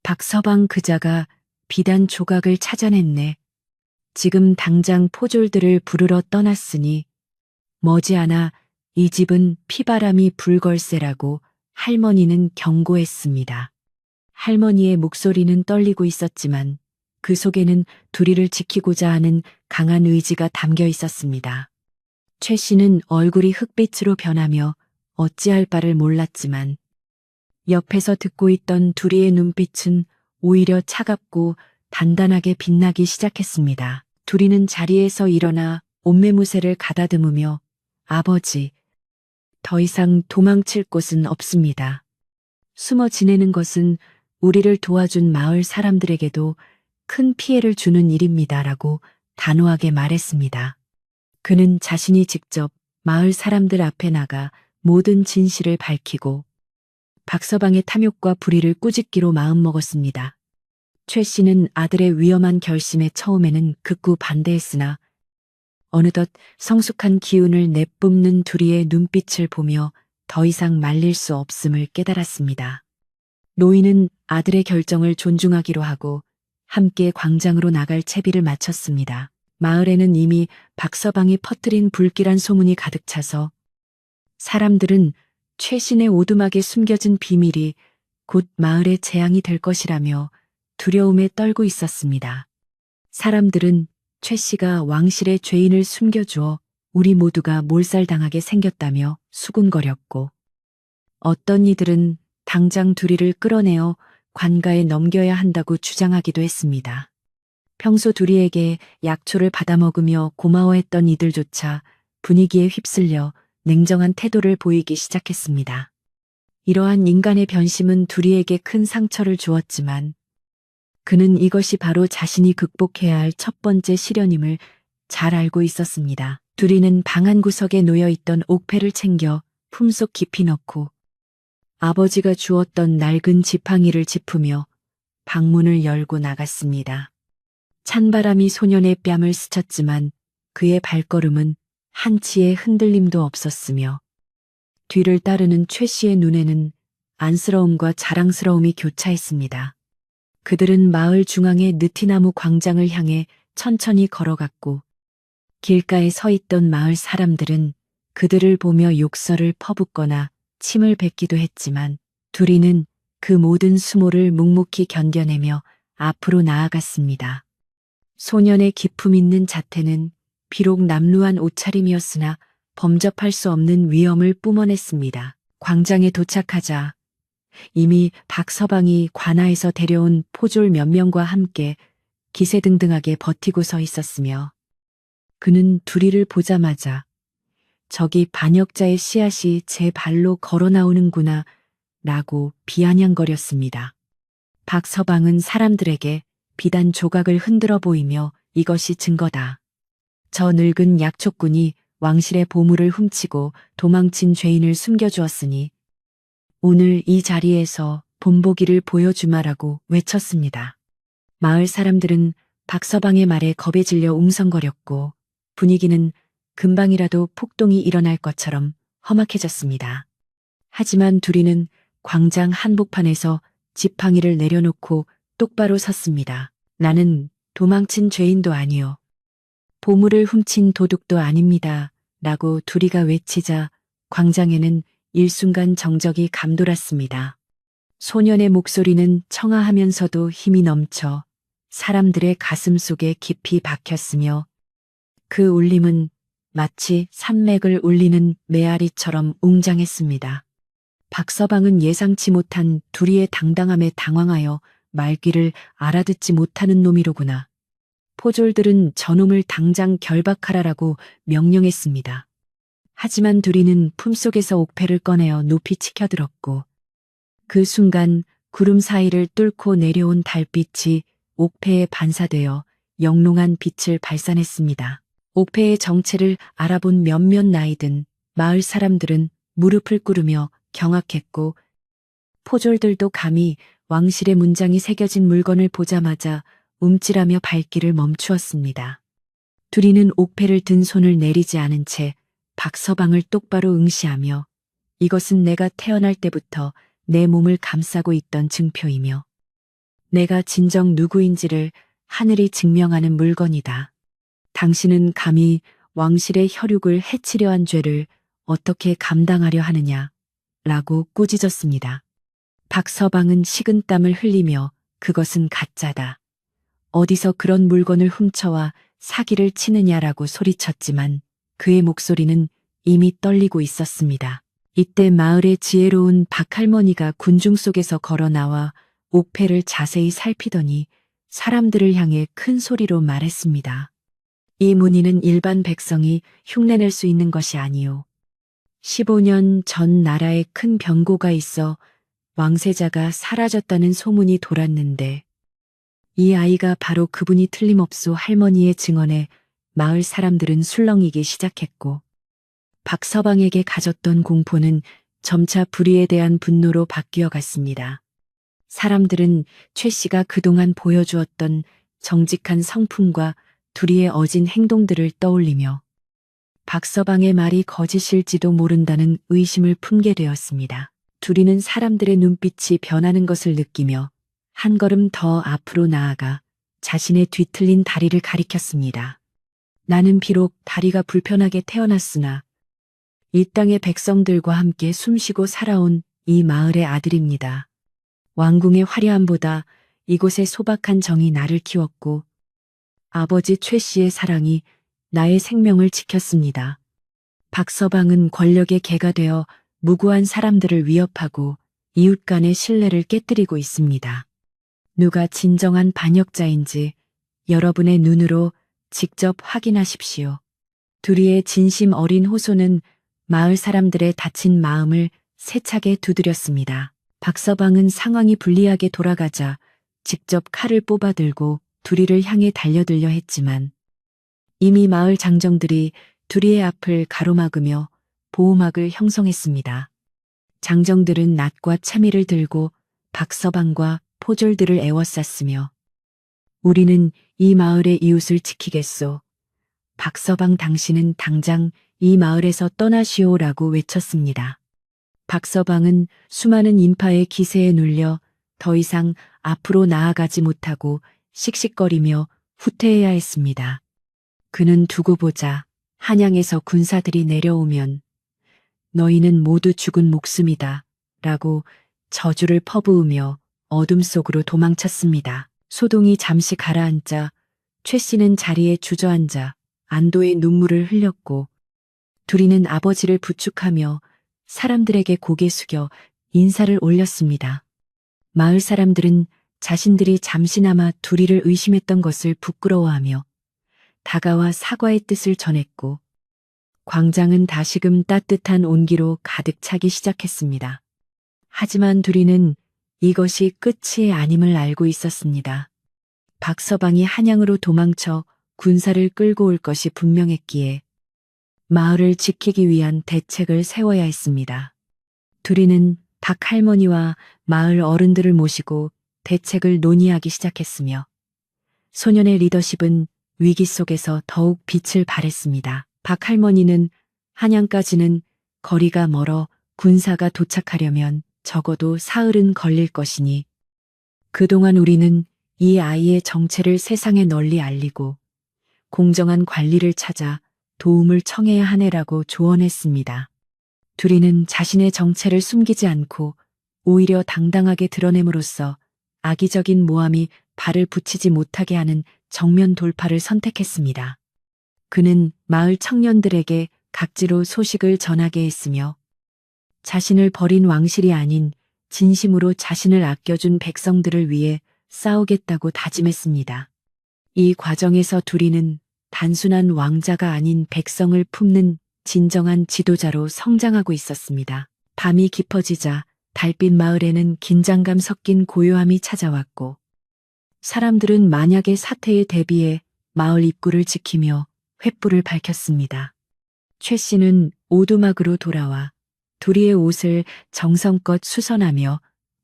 박서방 그자가 비단 조각을 찾아냈네. 지금 당장 포졸들을 부르러 떠났으니 머지않아 이 집은 피바람이 불 걸세라고 할머니는 경고했습니다. 할머니의 목소리는 떨리고 있었지만 그 속에는 두리를 지키고자 하는 강한 의지가 담겨 있었습니다. 최 씨는 얼굴이 흑빛으로 변하며 어찌할 바를 몰랐지만 옆에서 듣고 있던 두리의 눈빛은 오히려 차갑고 단단하게 빛나기 시작했습니다. 두리는 자리에서 일어나 옷매무새를 가다듬으며 아버지, 더 이상 도망칠 곳은 없습니다. 숨어 지내는 것은 우리를 도와준 마을 사람들에게도 큰 피해를 주는 일입니다라고 단호하게 말했습니다. 그는 자신이 직접 마을 사람들 앞에 나가 모든 진실을 밝히고 박서방의 탐욕과 불의를 꾸짖기로 마음먹었습니다. 최 씨는 아들의 위험한 결심에 처음에는 극구 반대했으나 어느덧 성숙한 기운을 내뿜는 두리의 눈빛을 보며 더 이상 말릴 수 없음을 깨달았습니다. 노인은 아들의 결정을 존중하기로 하고 함께 광장으로 나갈 채비를 마쳤습니다. 마을에는 이미 박서방이 퍼뜨린 불길한 소문이 가득 차서 사람들은 최신의 오두막에 숨겨진 비밀이 곧 마을의 재앙이 될 것이라며 두려움에 떨고 있었습니다. 사람들은 최 씨가 왕실의 죄인을 숨겨주어 우리 모두가 몰살당하게 생겼다며 수군거렸고, 어떤 이들은 당장 두리를 끌어내어 관가에 넘겨야 한다고 주장하기도 했습니다. 평소 두리에게 약초를 받아먹으며 고마워했던 이들조차 분위기에 휩쓸려 냉정한 태도를 보이기 시작했습니다. 이러한 인간의 변심은 두리에게 큰 상처를 주었지만 그는 이것이 바로 자신이 극복해야 할 첫 번째 시련임을 잘 알고 있었습니다. 두리는 방 한 구석에 놓여있던 옥패를 챙겨 품속 깊이 넣고 아버지가 주었던 낡은 지팡이를 짚으며 방문을 열고 나갔습니다. 찬바람이 소년의 뺨을 스쳤지만 그의 발걸음은 한치의 흔들림도 없었으며 뒤를 따르는 최 씨의 눈에는 안쓰러움과 자랑스러움이 교차했습니다. 그들은 마을 중앙의 느티나무 광장을 향해 천천히 걸어갔고 길가에 서 있던 마을 사람들은 그들을 보며 욕설을 퍼붓거나 침을 뱉기도 했지만 두리는 그 모든 수모를 묵묵히 견뎌내며 앞으로 나아갔습니다. 소년의 기품 있는 자태는 비록 남루한 옷차림이었으나 범접할 수 없는 위엄을 뿜어냈습니다. 광장에 도착하자 이미 박서방이 관아에서 데려온 포졸 몇 명과 함께 기세등등하게 버티고 서 있었으며 그는 두리를 보자마자 저기 반역자의 씨앗이 제 발로 걸어 나오는구나 라고 비아냥거렸습니다. 박서방은 사람들에게 비단 조각을 흔들어 보이며 이것이 증거다. 저 늙은 약초꾼이 왕실의 보물을 훔치고 도망친 죄인을 숨겨주었으니 오늘 이 자리에서 본보기를 보여주마라고 외쳤습니다. 마을 사람들은 박서방의 말에 겁에 질려 웅성거렸고 분위기는 금방이라도 폭동이 일어날 것처럼 험악해졌습니다. 하지만 두리는 광장 한복판에서 지팡이를 내려놓고 똑바로 섰습니다. 나는 도망친 죄인도 아니요. 보물을 훔친 도둑도 아닙니다. 라고 두리가 외치자 광장에는 일순간 정적이 감돌았습니다. 소년의 목소리는 청아하면서도 힘이 넘쳐 사람들의 가슴 속에 깊이 박혔으며 그 울림은 마치 산맥을 울리는 메아리처럼 웅장했습니다. 박서방은 예상치 못한 두리의 당당함에 당황하여 말귀를 알아듣지 못하는 놈이로구나. 포졸들은 저놈을 당장 결박하라라고 명령했습니다. 하지만 두리는 품속에서 옥패를 꺼내어 높이 치켜들었고 그 순간 구름 사이를 뚫고 내려온 달빛이 옥패에 반사되어 영롱한 빛을 발산했습니다. 옥패의 정체를 알아본 몇몇 나이든 마을 사람들은 무릎을 꿇으며 경악했고 포졸들도 감히 왕실의 문장이 새겨진 물건을 보자마자 움찔하며 발길을 멈추었습니다. 두리는 옥패를 든 손을 내리지 않은 채 박서방을 똑바로 응시하며 이것은 내가 태어날 때부터 내 몸을 감싸고 있던 증표이며 내가 진정 누구인지를 하늘이 증명하는 물건이다. 당신은 감히 왕실의 혈육을 해치려 한 죄를 어떻게 감당하려 하느냐 라고 꾸짖었습니다. 박서방은 식은땀을 흘리며 그것은 가짜다. 어디서 그런 물건을 훔쳐와 사기를 치느냐라고 소리쳤지만 그의 목소리는 이미 떨리고 있었습니다. 이때 마을의 지혜로운 박할머니가 군중 속에서 걸어 나와 옥패를 자세히 살피더니 사람들을 향해 큰 소리로 말했습니다. 이 무늬는 일반 백성이 흉내낼 수 있는 것이 아니오. 15년 전 나라에 큰 병고가 있어 왕세자가 사라졌다는 소문이 돌았는데 이 아이가 바로 그분이 틀림없소. 할머니의 증언에 마을 사람들은 술렁이기 시작했고 박서방에게 가졌던 공포는 점차 불의에 대한 분노로 바뀌어 갔습니다. 사람들은 최 씨가 그동안 보여주었던 정직한 성품과 두리의 어진 행동들을 떠올리며 박서방의 말이 거짓일지도 모른다는 의심을 품게 되었습니다. 두리는 사람들의 눈빛이 변하는 것을 느끼며 한 걸음 더 앞으로 나아가 자신의 뒤틀린 다리를 가리켰습니다. 나는 비록 다리가 불편하게 태어났으나 이 땅의 백성들과 함께 숨쉬고 살아온 이 마을의 아들입니다. 왕궁의 화려함보다 이곳의 소박한 정이 나를 키웠고 아버지 최 씨의 사랑이 나의 생명을 지켰습니다. 박서방은 권력의 개가 되어 무고한 사람들을 위협하고 이웃 간의 신뢰를 깨뜨리고 있습니다. 누가 진정한 반역자인지 여러분의 눈으로 직접 확인하십시오. 둘이의 진심 어린 호소는 마을 사람들의 다친 마음을 세차게 두드렸습니다. 박서방은 상황이 불리하게 돌아가자 직접 칼을 뽑아들고 둘이를 향해 달려들려 했지만 이미 마을 장정들이 둘이의 앞을 가로막으며 보호막을 형성했습니다. 장정들은 낫과 채미를 들고 박서방과 포졸들을 에워쌌으며 우리는 이 마을의 이웃을 지키겠소. 박서방 당신은 당장 이 마을에서 떠나시오라고 외쳤습니다. 박서방은 수많은 인파의 기세에 눌려 더 이상 앞으로 나아가지 못하고 씩씩거리며 후퇴해야 했습니다. 그는 두고 보자 한양에서 군사들이 내려오면 너희는 모두 죽은 목숨이다 라고 저주를 퍼부으며 어둠 속으로 도망쳤습니다. 소동이 잠시 가라앉자 최 씨는 자리에 주저앉아 안도의 눈물을 흘렸고 둘이는 아버지를 부축하며 사람들에게 고개 숙여 인사를 올렸습니다. 마을 사람들은 자신들이 잠시나마 둘이를 의심했던 것을 부끄러워하며 다가와 사과의 뜻을 전했고 광장은 다시금 따뜻한 온기로 가득 차기 시작했습니다. 하지만 둘이는 이것이 끝이 아님을 알고 있었습니다. 박서방이 한양으로 도망쳐 군사를 끌고 올 것이 분명했기에 마을을 지키기 위한 대책을 세워야 했습니다. 둘이는 박할머니와 마을 어른들을 모시고 대책을 논의하기 시작했으며 소년의 리더십은 위기 속에서 더욱 빛을 발했습니다. 박할머니는 한양까지는 거리가 멀어 군사가 도착하려면 적어도 사흘은 걸릴 것이니 그동안 우리는 이 아이의 정체를 세상에 널리 알리고 공정한 관리를 찾아 도움을 청해야 하네라고 조언했습니다. 둘이는 자신의 정체를 숨기지 않고 오히려 당당하게 드러냄으로써 악의적인 모함이 발을 붙이지 못하게 하는 정면 돌파를 선택했습니다. 그는 마을 청년들에게 각지로 소식을 전하게 했으며 자신을 버린 왕실이 아닌 진심으로 자신을 아껴준 백성들을 위해 싸우겠다고 다짐했습니다. 이 과정에서 둘이는 단순한 왕자가 아닌 백성을 품는 진정한 지도자로 성장하고 있었습니다. 밤이 깊어지자 달빛 마을에는 긴장감 섞인 고요함이 찾아왔고 사람들은 만약의 사태에 대비해 마을 입구를 지키며 횃불을 밝혔습니다. 최 씨는 오두막으로 돌아와 둘이의 옷을 정성껏 수선하며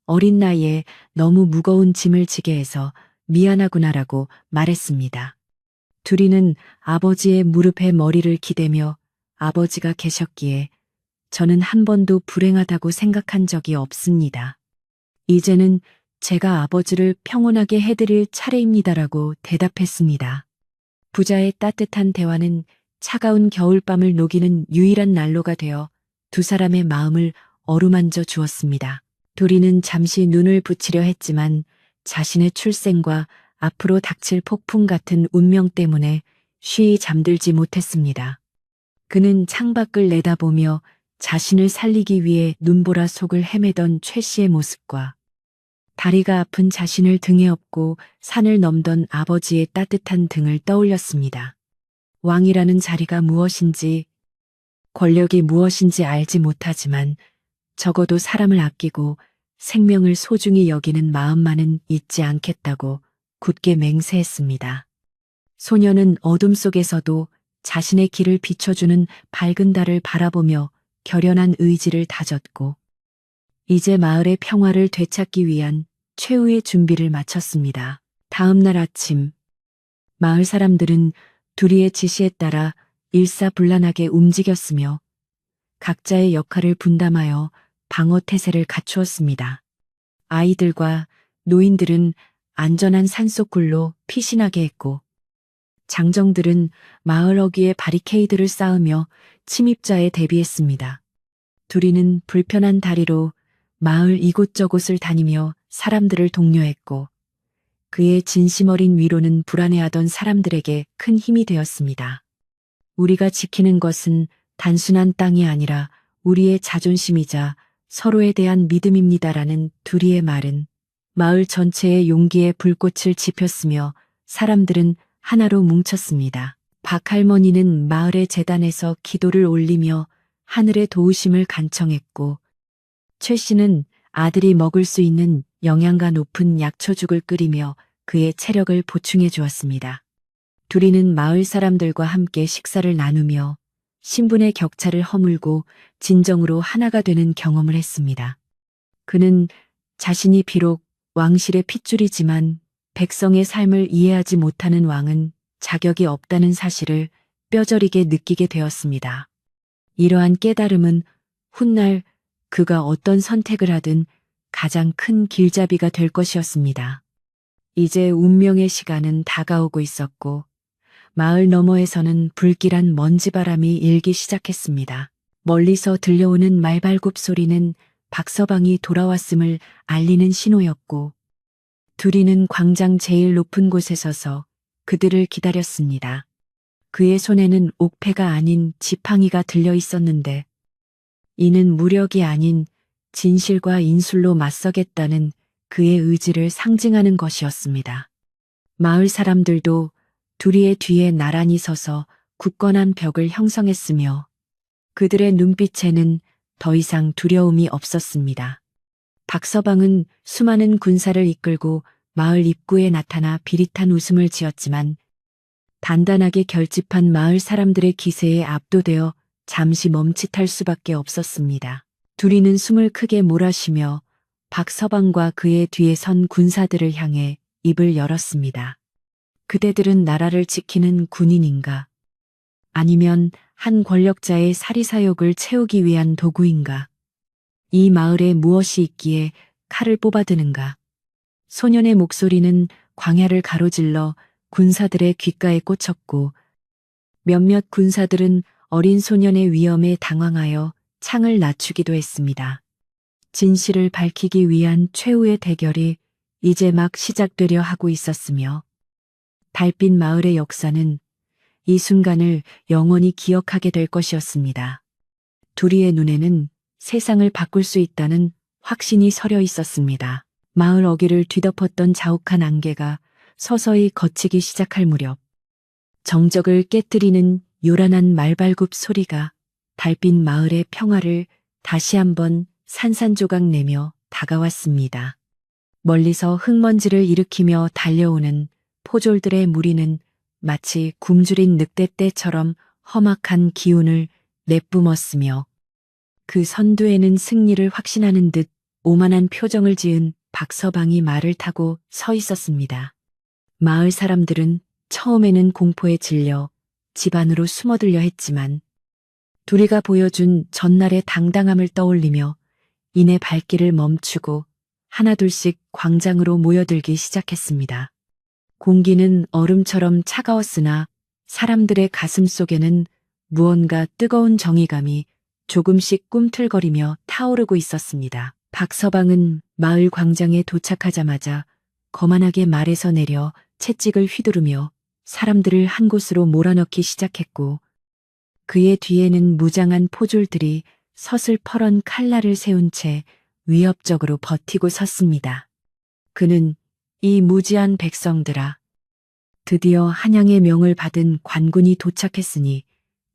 어린 나이에 너무 무거운 짐을 지게 해서 미안하구나라고 말했습니다. 둘이는 아버지의 무릎에 머리를 기대며 아버지가 계셨기에 저는 한 번도 불행하다고 생각한 적이 없습니다. 이제는 제가 아버지를 평온하게 해드릴 차례입니다라고 대답했습니다. 부자의 따뜻한 대화는 차가운 겨울밤을 녹이는 유일한 난로가 되어 두 사람의 마음을 어루만져 주었습니다. 둘이는 잠시 눈을 붙이려 했지만 자신의 출생과 앞으로 닥칠 폭풍 같은 운명 때문에 쉬이 잠들지 못했습니다. 그는 창밖을 내다보며 자신을 살리기 위해 눈보라 속을 헤매던 최 씨의 모습과 다리가 아픈 자신을 등에 업고 산을 넘던 아버지의 따뜻한 등을 떠올렸습니다. 왕이라는 자리가 무엇인지, 권력이 무엇인지 알지 못하지만 적어도 사람을 아끼고 생명을 소중히 여기는 마음만은 잊지 않겠다고 굳게 맹세했습니다. 소녀는 어둠 속에서도 자신의 길을 비춰주는 밝은 달을 바라보며 결연한 의지를 다졌고 이제 마을의 평화를 되찾기 위한 최후의 준비를 마쳤습니다. 다음 날 아침 마을 사람들은 둘이의 지시에 따라 일사불란하게 움직였으며 각자의 역할을 분담하여 방어 태세를 갖추었습니다. 아이들과 노인들은 안전한 산속굴로 피신하게 했고, 장정들은 마을 어귀에 바리케이드를 쌓으며 침입자에 대비했습니다. 둘이는 불편한 다리로 마을 이곳저곳을 다니며 사람들을 독려했고, 그의 진심 어린 위로는 불안해하던 사람들에게 큰 힘이 되었습니다. 우리가 지키는 것은 단순한 땅이 아니라 우리의 자존심이자 서로에 대한 믿음입니다라는 둘이의 말은 마을 전체의 용기에 불꽃을 지폈으며 사람들은 하나로 뭉쳤습니다. 박할머니는 마을의 재단에서 기도를 올리며 하늘의 도우심을 간청했고, 최 씨는 아들이 먹을 수 있는 영양가 높은 약초죽을 끓이며 그의 체력을 보충해 주었습니다. 둘이는 마을 사람들과 함께 식사를 나누며 신분의 격차를 허물고 진정으로 하나가 되는 경험을 했습니다. 그는 자신이 비록 왕실의 핏줄이지만 백성의 삶을 이해하지 못하는 왕은 자격이 없다는 사실을 뼈저리게 느끼게 되었습니다. 이러한 깨달음은 훗날 그가 어떤 선택을 하든 가장 큰 길잡이가 될 것이었습니다. 이제 운명의 시간은 다가오고 있었고, 마을 너머에서는 불길한 먼지바람이 일기 시작했습니다. 멀리서 들려오는 말발굽 소리는 박서방이 돌아왔음을 알리는 신호였고, 둘이는 광장 제일 높은 곳에 서서 그들을 기다렸습니다. 그의 손에는 옥패가 아닌 지팡이가 들려 있었는데, 이는 무력이 아닌 진실과 인술로 맞서겠다는 그의 의지를 상징하는 것이었습니다. 마을 사람들도 둘이의 뒤에 나란히 서서 굳건한 벽을 형성했으며 그들의 눈빛에는 더 이상 두려움이 없었습니다. 박서방은 수많은 군사를 이끌고 마을 입구에 나타나 비릿한 웃음을 지었지만 단단하게 결집한 마을 사람들의 기세에 압도되어 잠시 멈칫할 수밖에 없었습니다. 둘이는 숨을 크게 몰아쉬며 박서방과 그의 뒤에 선 군사들을 향해 입을 열었습니다. 그대들은 나라를 지키는 군인인가? 아니면 한 권력자의 사리사욕을 채우기 위한 도구인가? 이 마을에 무엇이 있기에 칼을 뽑아드는가? 소년의 목소리는 광야를 가로질러 군사들의 귓가에 꽂혔고, 몇몇 군사들은 어린 소년의 위험에 당황하여 창을 낮추기도 했습니다. 진실을 밝히기 위한 최후의 대결이 이제 막 시작되려 하고 있었으며, 달빛 마을의 역사는 이 순간을 영원히 기억하게 될 것이었습니다. 둘이의 눈에는 세상을 바꿀 수 있다는 확신이 서려 있었습니다. 마을 어귀를 뒤덮었던 자욱한 안개가 서서히 걷히기 시작할 무렵, 정적을 깨뜨리는 요란한 말발굽 소리가 달빛 마을의 평화를 다시 한번 산산조각 내며 다가왔습니다. 멀리서 흙먼지를 일으키며 달려오는 포졸들의 무리는 마치 굶주린 늑대떼처럼 험악한 기운을 내뿜었으며, 그 선두에는 승리를 확신하는 듯 오만한 표정을 지은 박서방이 말을 타고 서 있었습니다. 마을 사람들은 처음에는 공포에 질려 집 안으로 숨어들려 했지만 둘이가 보여준 전날의 당당함을 떠올리며 이내 발길을 멈추고 하나둘씩 광장으로 모여들기 시작했습니다. 공기는 얼음처럼 차가웠으나 사람들의 가슴 속에는 무언가 뜨거운 정의감이 조금씩 꿈틀거리며 타오르고 있었습니다. 박서방은 마을 광장에 도착하자마자 거만하게 말에서 내려 채찍을 휘두르며 사람들을 한 곳으로 몰아넣기 시작했고, 그의 뒤에는 무장한 포졸들이 서슬퍼런 칼날을 세운 채 위협적으로 버티고 섰습니다. 그는 이 무지한 백성들아, 드디어 한양의 명을 받은 관군이 도착했으니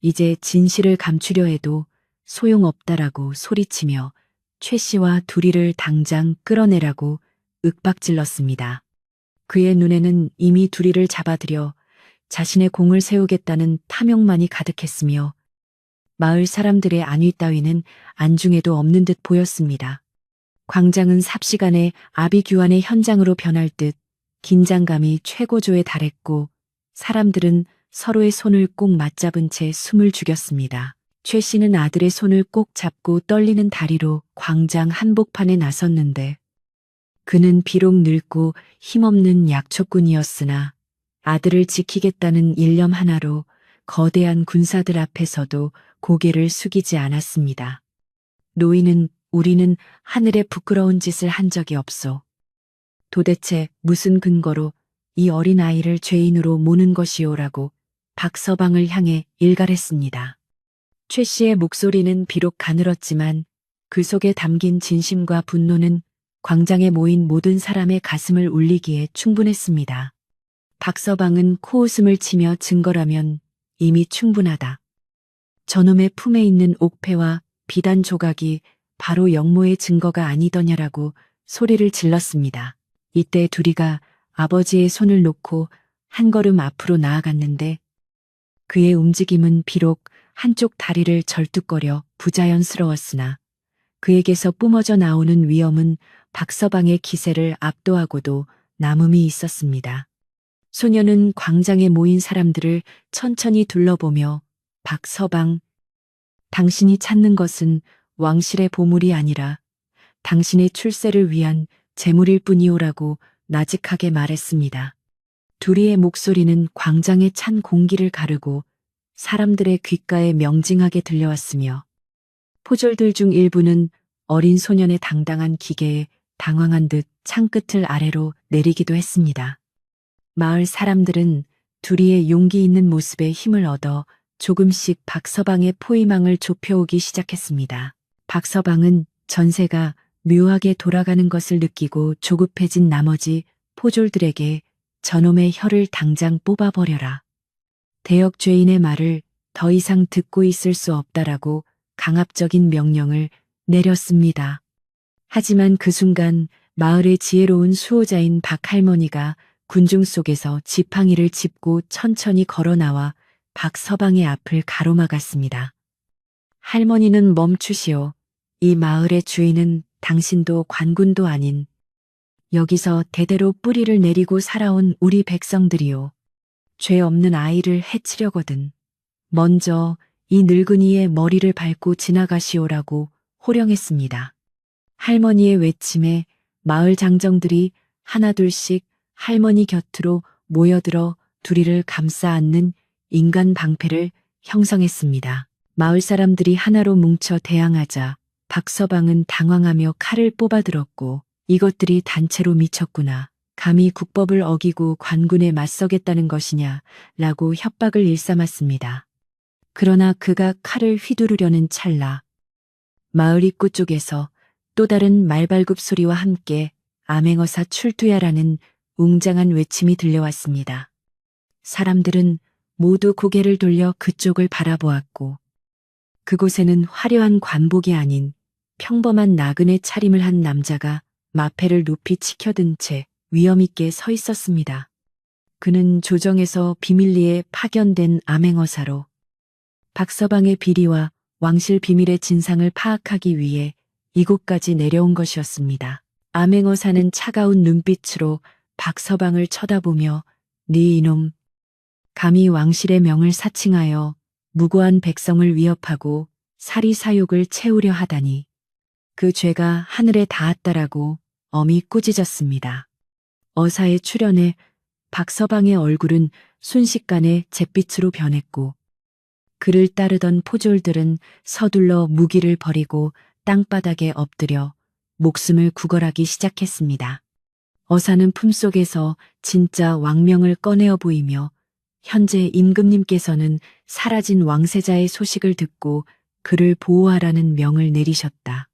이제 진실을 감추려 해도 소용없다라고 소리치며 최 씨와 둘이를 당장 끌어내라고 윽박질렀습니다. 그의 눈에는 이미 둘이를 잡아들여 자신의 공을 세우겠다는 탐욕만이 가득했으며 마을 사람들의 안위 따위는 안중에도 없는 듯 보였습니다. 광장은 삽시간에 아비규환의 현장으로 변할 듯 긴장감이 최고조에 달했고 사람들은 서로의 손을 꼭 맞잡은 채 숨을 죽였습니다. 최 씨는 아들의 손을 꼭 잡고 떨리는 다리로 광장 한복판에 나섰는데 그는 비록 늙고 힘없는 약초꾼이었으나 아들을 지키겠다는 일념 하나로 거대한 군사들 앞에서도 고개를 숙이지 않았습니다. 노인은 우리는 하늘에 부끄러운 짓을 한 적이 없소. 도대체 무슨 근거로 이 어린 아이를 죄인으로 모는 것이오라고 박서방을 향해 일갈했습니다. 최 씨의 목소리는 비록 가늘었지만 그 속에 담긴 진심과 분노는 광장에 모인 모든 사람의 가슴을 울리기에 충분했습니다. 박서방은 코웃음을 치며 증거라면 이미 충분하다. 저놈의 품에 있는 옥패와 비단 조각이 바로 영모의 증거가 아니더냐라고 소리를 질렀습니다. 이때 둘이가 아버지의 손을 놓고 한 걸음 앞으로 나아갔는데 그의 움직임은 비록 한쪽 다리를 절뚝거려 부자연스러웠으나 그에게서 뿜어져 나오는 위엄은 박서방의 기세를 압도하고도 남음이 있었습니다. 소녀는 광장에 모인 사람들을 천천히 둘러보며 박서방, 당신이 찾는 것은 왕실의 보물이 아니라 당신의 출세를 위한 재물일 뿐이오라고 나직하게 말했습니다. 둘이의 목소리는 광장의 찬 공기를 가르고 사람들의 귓가에 명징하게 들려왔으며 포졸들 중 일부는 어린 소년의 당당한 기계에 당황한 듯 창끝을 아래로 내리기도 했습니다. 마을 사람들은 둘이의 용기 있는 모습에 힘을 얻어 조금씩 박서방의 포위망을 좁혀오기 시작했습니다. 박서방은 전세가 묘하게 돌아가는 것을 느끼고 조급해진 나머지 포졸들에게 저놈의 혀를 당장 뽑아버려라. 대역 죄인의 말을 더 이상 듣고 있을 수 없다라고 강압적인 명령을 내렸습니다. 하지만 그 순간 마을의 지혜로운 수호자인 박할머니가 군중 속에서 지팡이를 짚고 천천히 걸어 나와 박서방의 앞을 가로막았습니다. 할머니는 멈추시오. 이 마을의 주인은 당신도 관군도 아닌 여기서 대대로 뿌리를 내리고 살아온 우리 백성들이요. 죄 없는 아이를 해치려거든. 먼저 이 늙은이의 머리를 밟고 지나가시오라고 호령했습니다. 할머니의 외침에 마을 장정들이 하나둘씩 할머니 곁으로 모여들어 둘이를 감싸 안는 인간 방패를 형성했습니다. 마을 사람들이 하나로 뭉쳐 대항하자 박서방은 당황하며 칼을 뽑아들었고 이것들이 단체로 미쳤구나. 감히 국법을 어기고 관군에 맞서겠다는 것이냐 라고 협박을 일삼았습니다. 그러나 그가 칼을 휘두르려는 찰나 마을 입구 쪽에서 또 다른 말발굽 소리와 함께 암행어사 출두야라는 웅장한 외침이 들려왔습니다. 사람들은 모두 고개를 돌려 그쪽을 바라보았고 그곳에는 화려한 관복이 아닌 평범한 나그네 차림을 한 남자가 마패를 높이 치켜든 채 위엄있게 서 있었습니다. 그는 조정에서 비밀리에 파견된 암행어사로 박서방의 비리와 왕실 비밀의 진상을 파악하기 위해 이곳까지 내려온 것이었습니다. 암행어사는 차가운 눈빛으로 박서방을 쳐다보며 네 이놈, 감히 왕실의 명을 사칭하여 무고한 백성을 위협하고 사리사욕을 채우려 하다니 그 죄가 하늘에 닿았다라고 엄히 꾸짖었습니다. 어사의 출현에 박서방의 얼굴은 순식간에 잿빛으로 변했고 그를 따르던 포졸들은 서둘러 무기를 버리고 땅바닥에 엎드려 목숨을 구걸하기 시작했습니다. 어사는 품속에서 진짜 왕명을 꺼내어 보이며 현재 임금님께서는 사라진 왕세자의 소식을 듣고 그를 보호하라는 명을 내리셨다.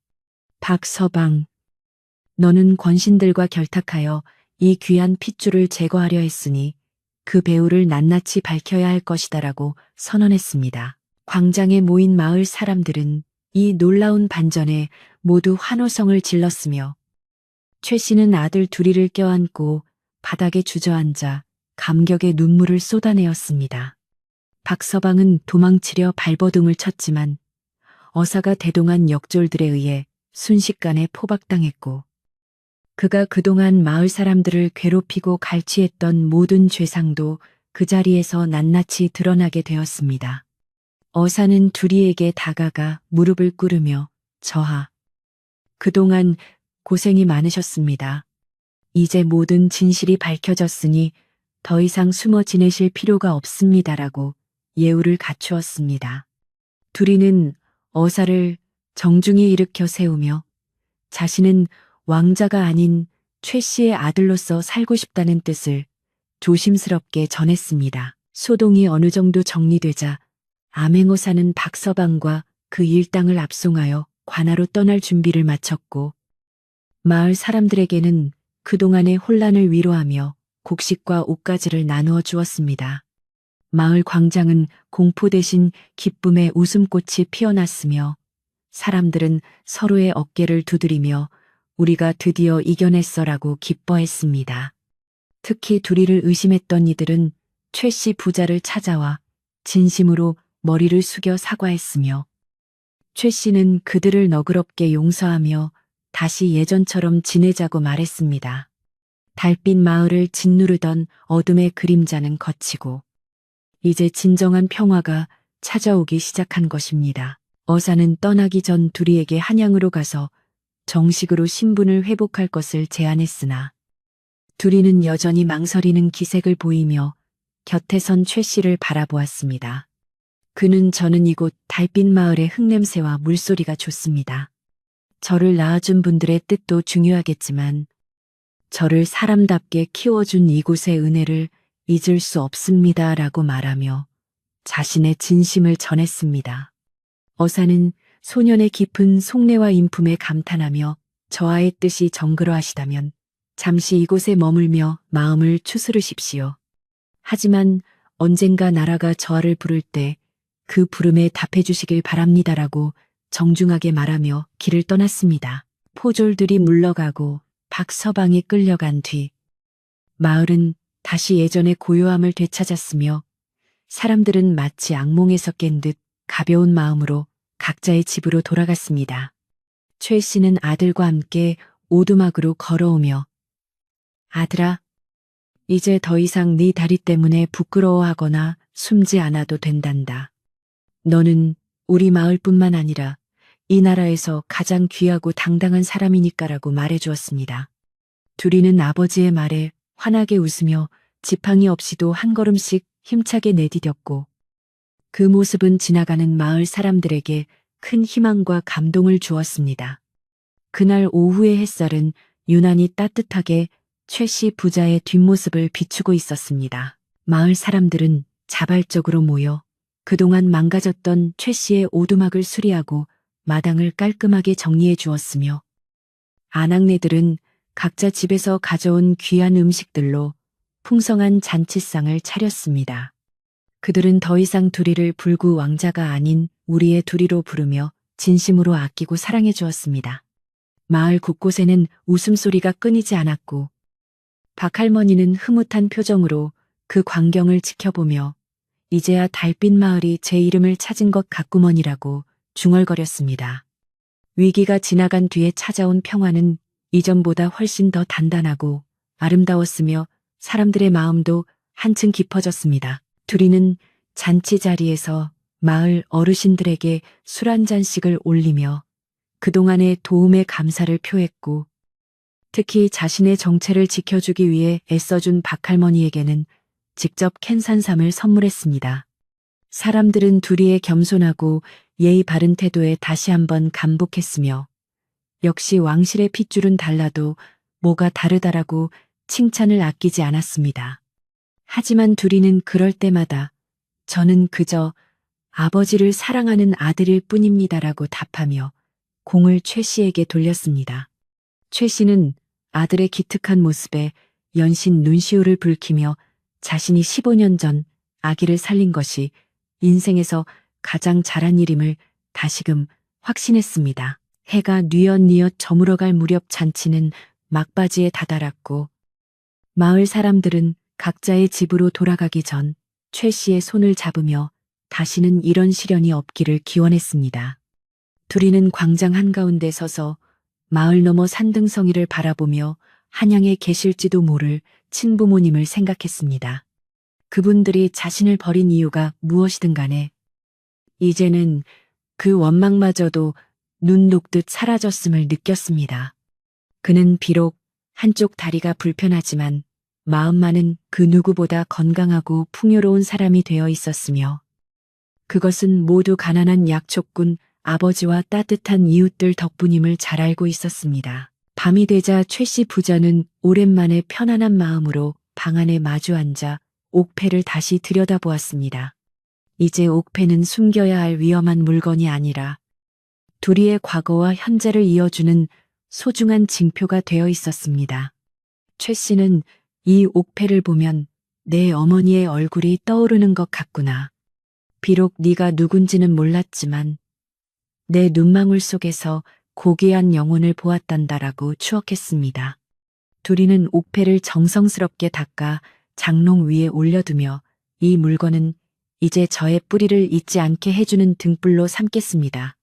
박서방, 너는 권신들과 결탁하여 이 귀한 핏줄을 제거하려 했으니 그 배후를 낱낱이 밝혀야 할 것이다라고 선언했습니다. 광장에 모인 마을 사람들은 이 놀라운 반전에 모두 환호성을 질렀으며 최 씨는 아들 둘이를 껴안고 바닥에 주저앉아 감격의 눈물을 쏟아내었습니다. 박서방은 도망치려 발버둥을 쳤지만 어사가 대동한 역졸들에 의해 순식간에 포박당했고 그가 그동안 마을 사람들을 괴롭히고 갈취했던 모든 죄상도 그 자리에서 낱낱이 드러나게 되었습니다. 어사는 둘이에게 다가가 무릎을 꿇으며 저하, 그동안 고생이 많으셨습니다. 이제 모든 진실이 밝혀졌으니 더 이상 숨어 지내실 필요가 없습니다라고 예우를 갖추었습니다. 둘이는 어사를 정중히 일으켜 세우며 자신은 왕자가 아닌 최 씨의 아들로서 살고 싶다는 뜻을 조심스럽게 전했습니다. 소동이 어느 정도 정리되자 암행어사는 박서방과 그 일당을 압송하여 관하로 떠날 준비를 마쳤고 마을 사람들에게는 그동안의 혼란을 위로하며 곡식과 옷가지를 나누어 주었습니다. 마을 광장은 공포 대신 기쁨의 웃음꽃이 피어났으며 사람들은 서로의 어깨를 두드리며 우리가 드디어 이겨냈어라고 기뻐했습니다. 특히 둘이를 의심했던 이들은 최 씨 부자를 찾아와 진심으로 머리를 숙여 사과했으며 최 씨는 그들을 너그럽게 용서하며 다시 예전처럼 지내자고 말했습니다. 달빛 마을을 짓누르던 어둠의 그림자는 걷히고 이제 진정한 평화가 찾아오기 시작한 것입니다. 어사는 떠나기 전 둘이에게 한양으로 가서 정식으로 신분을 회복할 것을 제안했으나 둘이는 여전히 망설이는 기색을 보이며 곁에 선 최 씨를 바라보았습니다. 그는 저는 이곳 달빛 마을의 흙냄새와 물소리가 좋습니다. 저를 낳아준 분들의 뜻도 중요하겠지만 저를 사람답게 키워준 이곳의 은혜를 잊을 수 없습니다. 라고 말하며 자신의 진심을 전했습니다. 어사는 소년의 깊은 속내와 인품에 감탄하며 저하의 뜻이 정그러하시다면 잠시 이곳에 머물며 마음을 추스르십시오. 하지만 언젠가 나라가 저하를 부를 때 그 부름에 답해주시길 바랍니다라고 정중하게 말하며 길을 떠났습니다. 포졸들이 물러가고 박서방이 끌려간 뒤 마을은 다시 예전의 고요함을 되찾았으며 사람들은 마치 악몽에서 깬 듯 가벼운 마음으로 각자의 집으로 돌아갔습니다. 최 씨는 아들과 함께 오두막으로 걸어오며 아들아, 이제 더 이상 네 다리 때문에 부끄러워하거나 숨지 않아도 된단다. 너는 우리 마을뿐만 아니라 이 나라에서 가장 귀하고 당당한 사람이니까라고 말해주었습니다. 둘이는 아버지의 말에 환하게 웃으며 지팡이 없이도 한 걸음씩 힘차게 내디뎠고 그 모습은 지나가는 마을 사람들에게 큰 희망과 감동을 주었습니다. 그날 오후의 햇살은 유난히 따뜻하게 최 씨 부자의 뒷모습을 비추고 있었습니다. 마을 사람들은 자발적으로 모여 그동안 망가졌던 최 씨의 오두막을 수리하고 마당을 깔끔하게 정리해 주었으며 아낙네들은 각자 집에서 가져온 귀한 음식들로 풍성한 잔치상을 차렸습니다. 그들은 더 이상 둘이를 불구 왕자가 아닌 우리의 둘이로 부르며 진심으로 아끼고 사랑해 주었습니다. 마을 곳곳에는 웃음소리가 끊이지 않았고 박할머니는 흐뭇한 표정으로 그 광경을 지켜보며 이제야 달빛 마을이 제 이름을 찾은 것 같구먼이라고 중얼거렸습니다. 위기가 지나간 뒤에 찾아온 평화는 이전보다 훨씬 더 단단하고 아름다웠으며 사람들의 마음도 한층 깊어졌습니다. 둘이는 잔치 자리에서 마을 어르신들에게 술 한 잔씩을 올리며 그동안의 도움에 감사를 표했고 특히 자신의 정체를 지켜주기 위해 애써준 박할머니에게는 직접 캔 산삼을 선물했습니다. 사람들은 둘이의 겸손하고 예의 바른 태도에 다시 한번 감복했으며 역시 왕실의 핏줄은 달라도 뭐가 다르다라고 칭찬을 아끼지 않았습니다. 하지만 둘이는 그럴 때마다 저는 그저 아버지를 사랑하는 아들일 뿐입니다라고 답하며 공을 최 씨에게 돌렸습니다. 최 씨는 아들의 기특한 모습에 연신 눈시울을 붉히며 자신이 15년 전 아기를 살린 것이 인생에서 가장 잘한 일임을 다시금 확신했습니다. 해가 뉘엿뉘엿 저물어갈 무렵 잔치는 막바지에 다다랐고 마을 사람들은 각자의 집으로 돌아가기 전 최 씨의 손을 잡으며 다시는 이런 시련이 없기를 기원했습니다. 둘이는 광장 한가운데 서서 마을 너머 산등성이를 바라보며 한양에 계실지도 모를 친부모님을 생각했습니다. 그분들이 자신을 버린 이유가 무엇이든 간에 이제는 그 원망마저도 눈 녹듯 사라졌음을 느꼈습니다. 그는 비록 한쪽 다리가 불편하지만 마음만은 그 누구보다 건강하고 풍요로운 사람이 되어 있었으며 그것은 모두 가난한 약초꾼 아버지와 따뜻한 이웃들 덕분임을 잘 알고 있었습니다. 밤이 되자 최 씨 부자는 오랜만에 편안한 마음으로 방 안에 마주 앉아 옥패를 다시 들여다보았습니다. 이제 옥패는 숨겨야 할 위험한 물건이 아니라 둘이의 과거와 현재를 이어주는 소중한 징표가 되어 있었습니다. 최 씨는 이 옥패를 보면 내 어머니의 얼굴이 떠오르는 것 같구나. 비록 네가 누군지는 몰랐지만 내 눈망울 속에서 고귀한 영혼을 보았단다라고 추억했습니다. 둘이는 옥패를 정성스럽게 닦아 장롱 위에 올려두며 이 물건은 이제 저의 뿌리를 잊지 않게 해주는 등불로 삼겠습니다.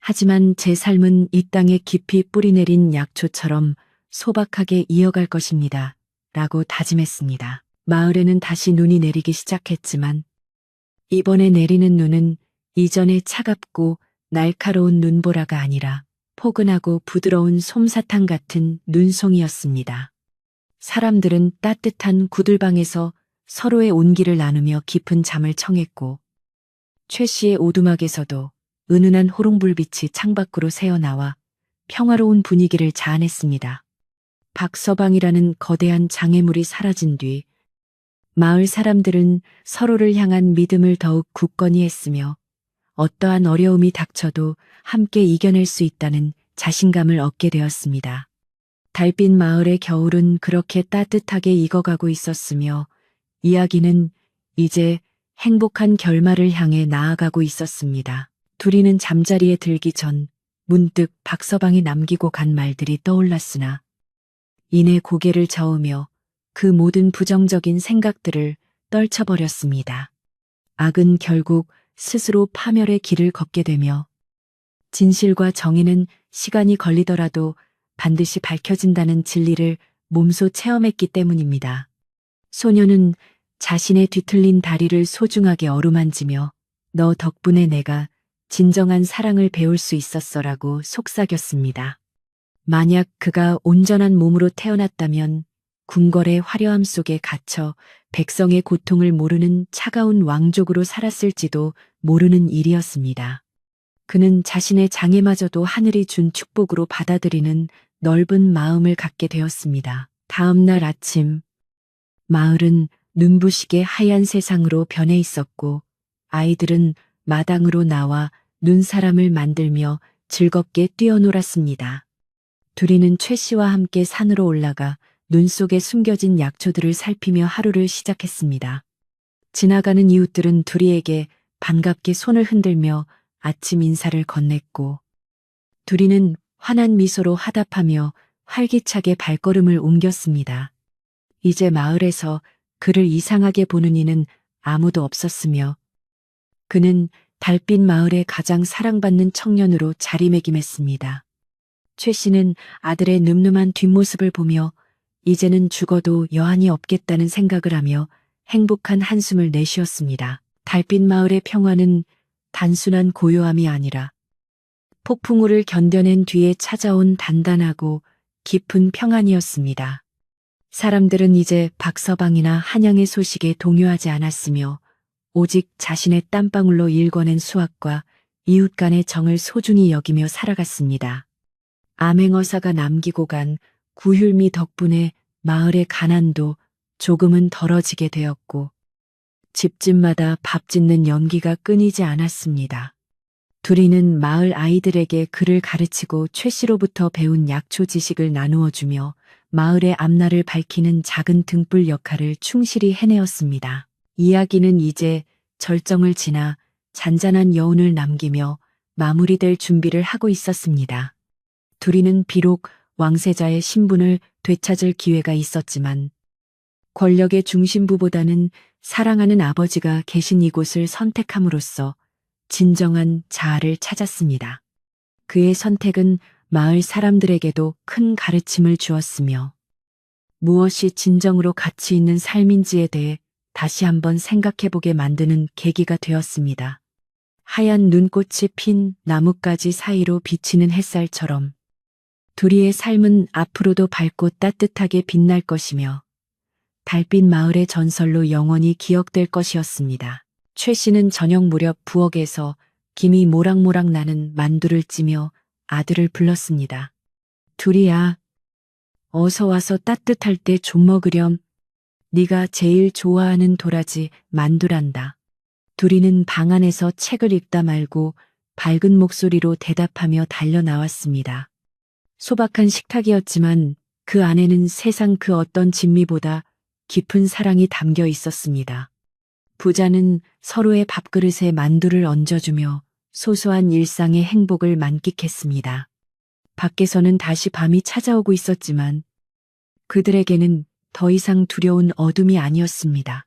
하지만 제 삶은 이 땅에 깊이 뿌리내린 약초처럼 소박하게 이어갈 것입니다. 라고 다짐했습니다. 마을에는 다시 눈이 내리기 시작했지만 이번에 내리는 눈은 이전의 차갑고 날카로운 눈보라가 아니라 포근하고 부드러운 솜사탕 같은 눈송이였습니다. 사람들은 따뜻한 구들방에서 서로의 온기를 나누며 깊은 잠을 청했고 최 씨의 오두막에서도 은은한 호롱불빛이 창밖으로 새어나와 평화로운 분위기를 자아냈습니다. 박서방이라는 거대한 장애물이 사라진 뒤 마을 사람들은 서로를 향한 믿음을 더욱 굳건히 했으며 어떠한 어려움이 닥쳐도 함께 이겨낼 수 있다는 자신감을 얻게 되었습니다. 달빛 마을의 겨울은 그렇게 따뜻하게 익어가고 있었으며 이야기는 이제 행복한 결말을 향해 나아가고 있었습니다. 둘이는 잠자리에 들기 전 문득 박서방이 남기고 간 말들이 떠올랐으나 이내 고개를 저으며 그 모든 부정적인 생각들을 떨쳐버렸습니다. 악은 결국 스스로 파멸의 길을 걷게 되며 진실과 정의는 시간이 걸리더라도 반드시 밝혀진다는 진리를 몸소 체험했기 때문입니다. 소녀는 자신의 뒤틀린 다리를 소중하게 어루만지며 너 덕분에 내가 진정한 사랑을 배울 수 있었어라고 속삭였습니다. 만약 그가 온전한 몸으로 태어났다면 궁궐의 화려함 속에 갇혀 백성의 고통을 모르는 차가운 왕족으로 살았을지도 모르는 일이었습니다. 그는 자신의 장애마저도 하늘이 준 축복으로 받아들이는 넓은 마음을 갖게 되었습니다. 다음 날 아침, 마을은 눈부시게 하얀 세상으로 변해 있었고 아이들은 마당으로 나와 눈사람을 만들며 즐겁게 뛰어놀았습니다. 둘이는 최 씨와 함께 산으로 올라가 눈 속에 숨겨진 약초들을 살피며 하루를 시작했습니다. 지나가는 이웃들은 둘이에게 반갑게 손을 흔들며 아침 인사를 건넸고 둘이는 환한 미소로 화답하며 활기차게 발걸음을 옮겼습니다. 이제 마을에서 그를 이상하게 보는 이는 아무도 없었으며 그는 달빛 마을의 가장 사랑받는 청년으로 자리매김했습니다. 최 씨는 아들의 늠름한 뒷모습을 보며 이제는 죽어도 여한이 없겠다는 생각을 하며 행복한 한숨을 내쉬었습니다. 달빛 마을의 평화는 단순한 고요함이 아니라 폭풍우를 견뎌낸 뒤에 찾아온 단단하고 깊은 평안이었습니다. 사람들은 이제 박서방이나 한양의 소식에 동요하지 않았으며 오직 자신의 땀방울로 일궈낸 수확과 이웃 간의 정을 소중히 여기며 살아갔습니다. 암행어사가 남기고 간 구휼미 덕분에 마을의 가난도 조금은 덜어지게 되었고 집집마다 밥 짓는 연기가 끊이지 않았습니다. 둘이는 마을 아이들에게 글을 가르치고 최 씨로부터 배운 약초 지식을 나누어 주며 마을의 앞날을 밝히는 작은 등불 역할을 충실히 해내었습니다. 이야기는 이제 절정을 지나 잔잔한 여운을 남기며 마무리될 준비를 하고 있었습니다. 둘이는 비록 왕세자의 신분을 되찾을 기회가 있었지만 권력의 중심부보다는 사랑하는 아버지가 계신 이곳을 선택함으로써 진정한 자아를 찾았습니다. 그의 선택은 마을 사람들에게도 큰 가르침을 주었으며 무엇이 진정으로 가치 있는 삶인지에 대해 다시 한번 생각해보게 만드는 계기가 되었습니다. 하얀 눈꽃이 핀 나뭇가지 사이로 비치는 햇살처럼 둘이의 삶은 앞으로도 밝고 따뜻하게 빛날 것이며 달빛 마을의 전설로 영원히 기억될 것이었습니다. 최 씨는 저녁 무렵 부엌에서 김이 모락모락 나는 만두를 찌며 아들을 불렀습니다. 둘이야, 어서 와서 따뜻할 때 좀 먹으렴. 네가 제일 좋아하는 도라지 만두란다. 둘이는 방 안에서 책을 읽다 말고 밝은 목소리로 대답하며 달려 나왔습니다. 소박한 식탁이었지만 그 안에는 세상 그 어떤 진미보다 깊은 사랑이 담겨 있었습니다. 부자는 서로의 밥그릇에 만두를 얹어주며 소소한 일상의 행복을 만끽했습니다. 밖에서는 다시 밤이 찾아오고 있었지만 그들에게는 더 이상 두려운 어둠이 아니었습니다.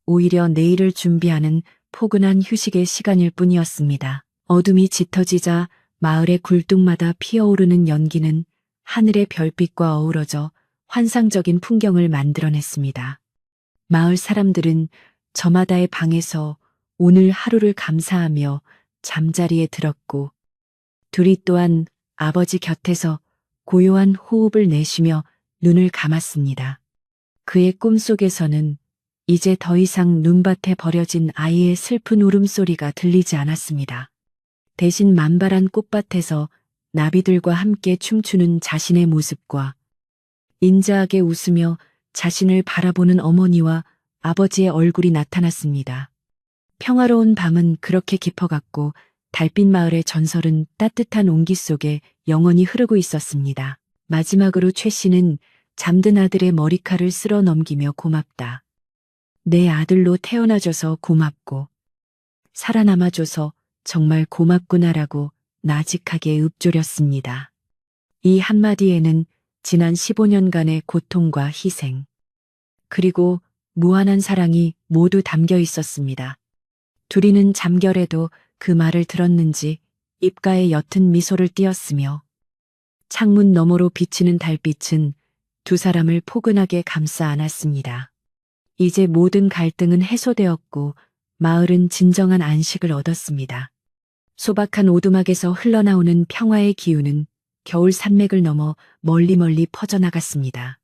오히려 내일을 준비하는 포근한 휴식의 시간일 뿐이었습니다. 어둠이 짙어지자 마을의 굴뚝마다 피어오르는 연기는 하늘의 별빛과 어우러져 환상적인 풍경을 만들어냈습니다. 마을 사람들은 저마다의 방에서 오늘 하루를 감사하며 잠자리에 들었고 둘이 또한 아버지 곁에서 고요한 호흡을 내쉬며 눈을 감았습니다. 그의 꿈속에서는 이제 더 이상 눈밭에 버려진 아이의 슬픈 울음소리가 들리지 않았습니다. 대신 만발한 꽃밭에서 나비들과 함께 춤추는 자신의 모습과 인자하게 웃으며 자신을 바라보는 어머니와 아버지의 얼굴이 나타났습니다. 평화로운 밤은 그렇게 깊어갔고 달빛 마을의 전설은 따뜻한 온기 속에 영원히 흐르고 있었습니다. 마지막으로 최 씨는 잠든 아들의 머리칼을 쓸어 넘기며 고맙다. 내 아들로 태어나줘서 고맙고 살아남아줘서 정말 고맙구나라고 나직하게 읊조렸습니다. 이 한마디에는 지난 15년간의 고통과 희생, 그리고 무한한 사랑이 모두 담겨 있었습니다. 둘이는 잠결에도 그 말을 들었는지 입가에 옅은 미소를 띄었으며 창문 너머로 비치는 달빛은 두 사람을 포근하게 감싸 안았습니다. 이제 모든 갈등은 해소되었고 마을은 진정한 안식을 얻었습니다. 소박한 오두막에서 흘러나오는 평화의 기운은 겨울 산맥을 넘어 멀리 퍼져나갔습니다.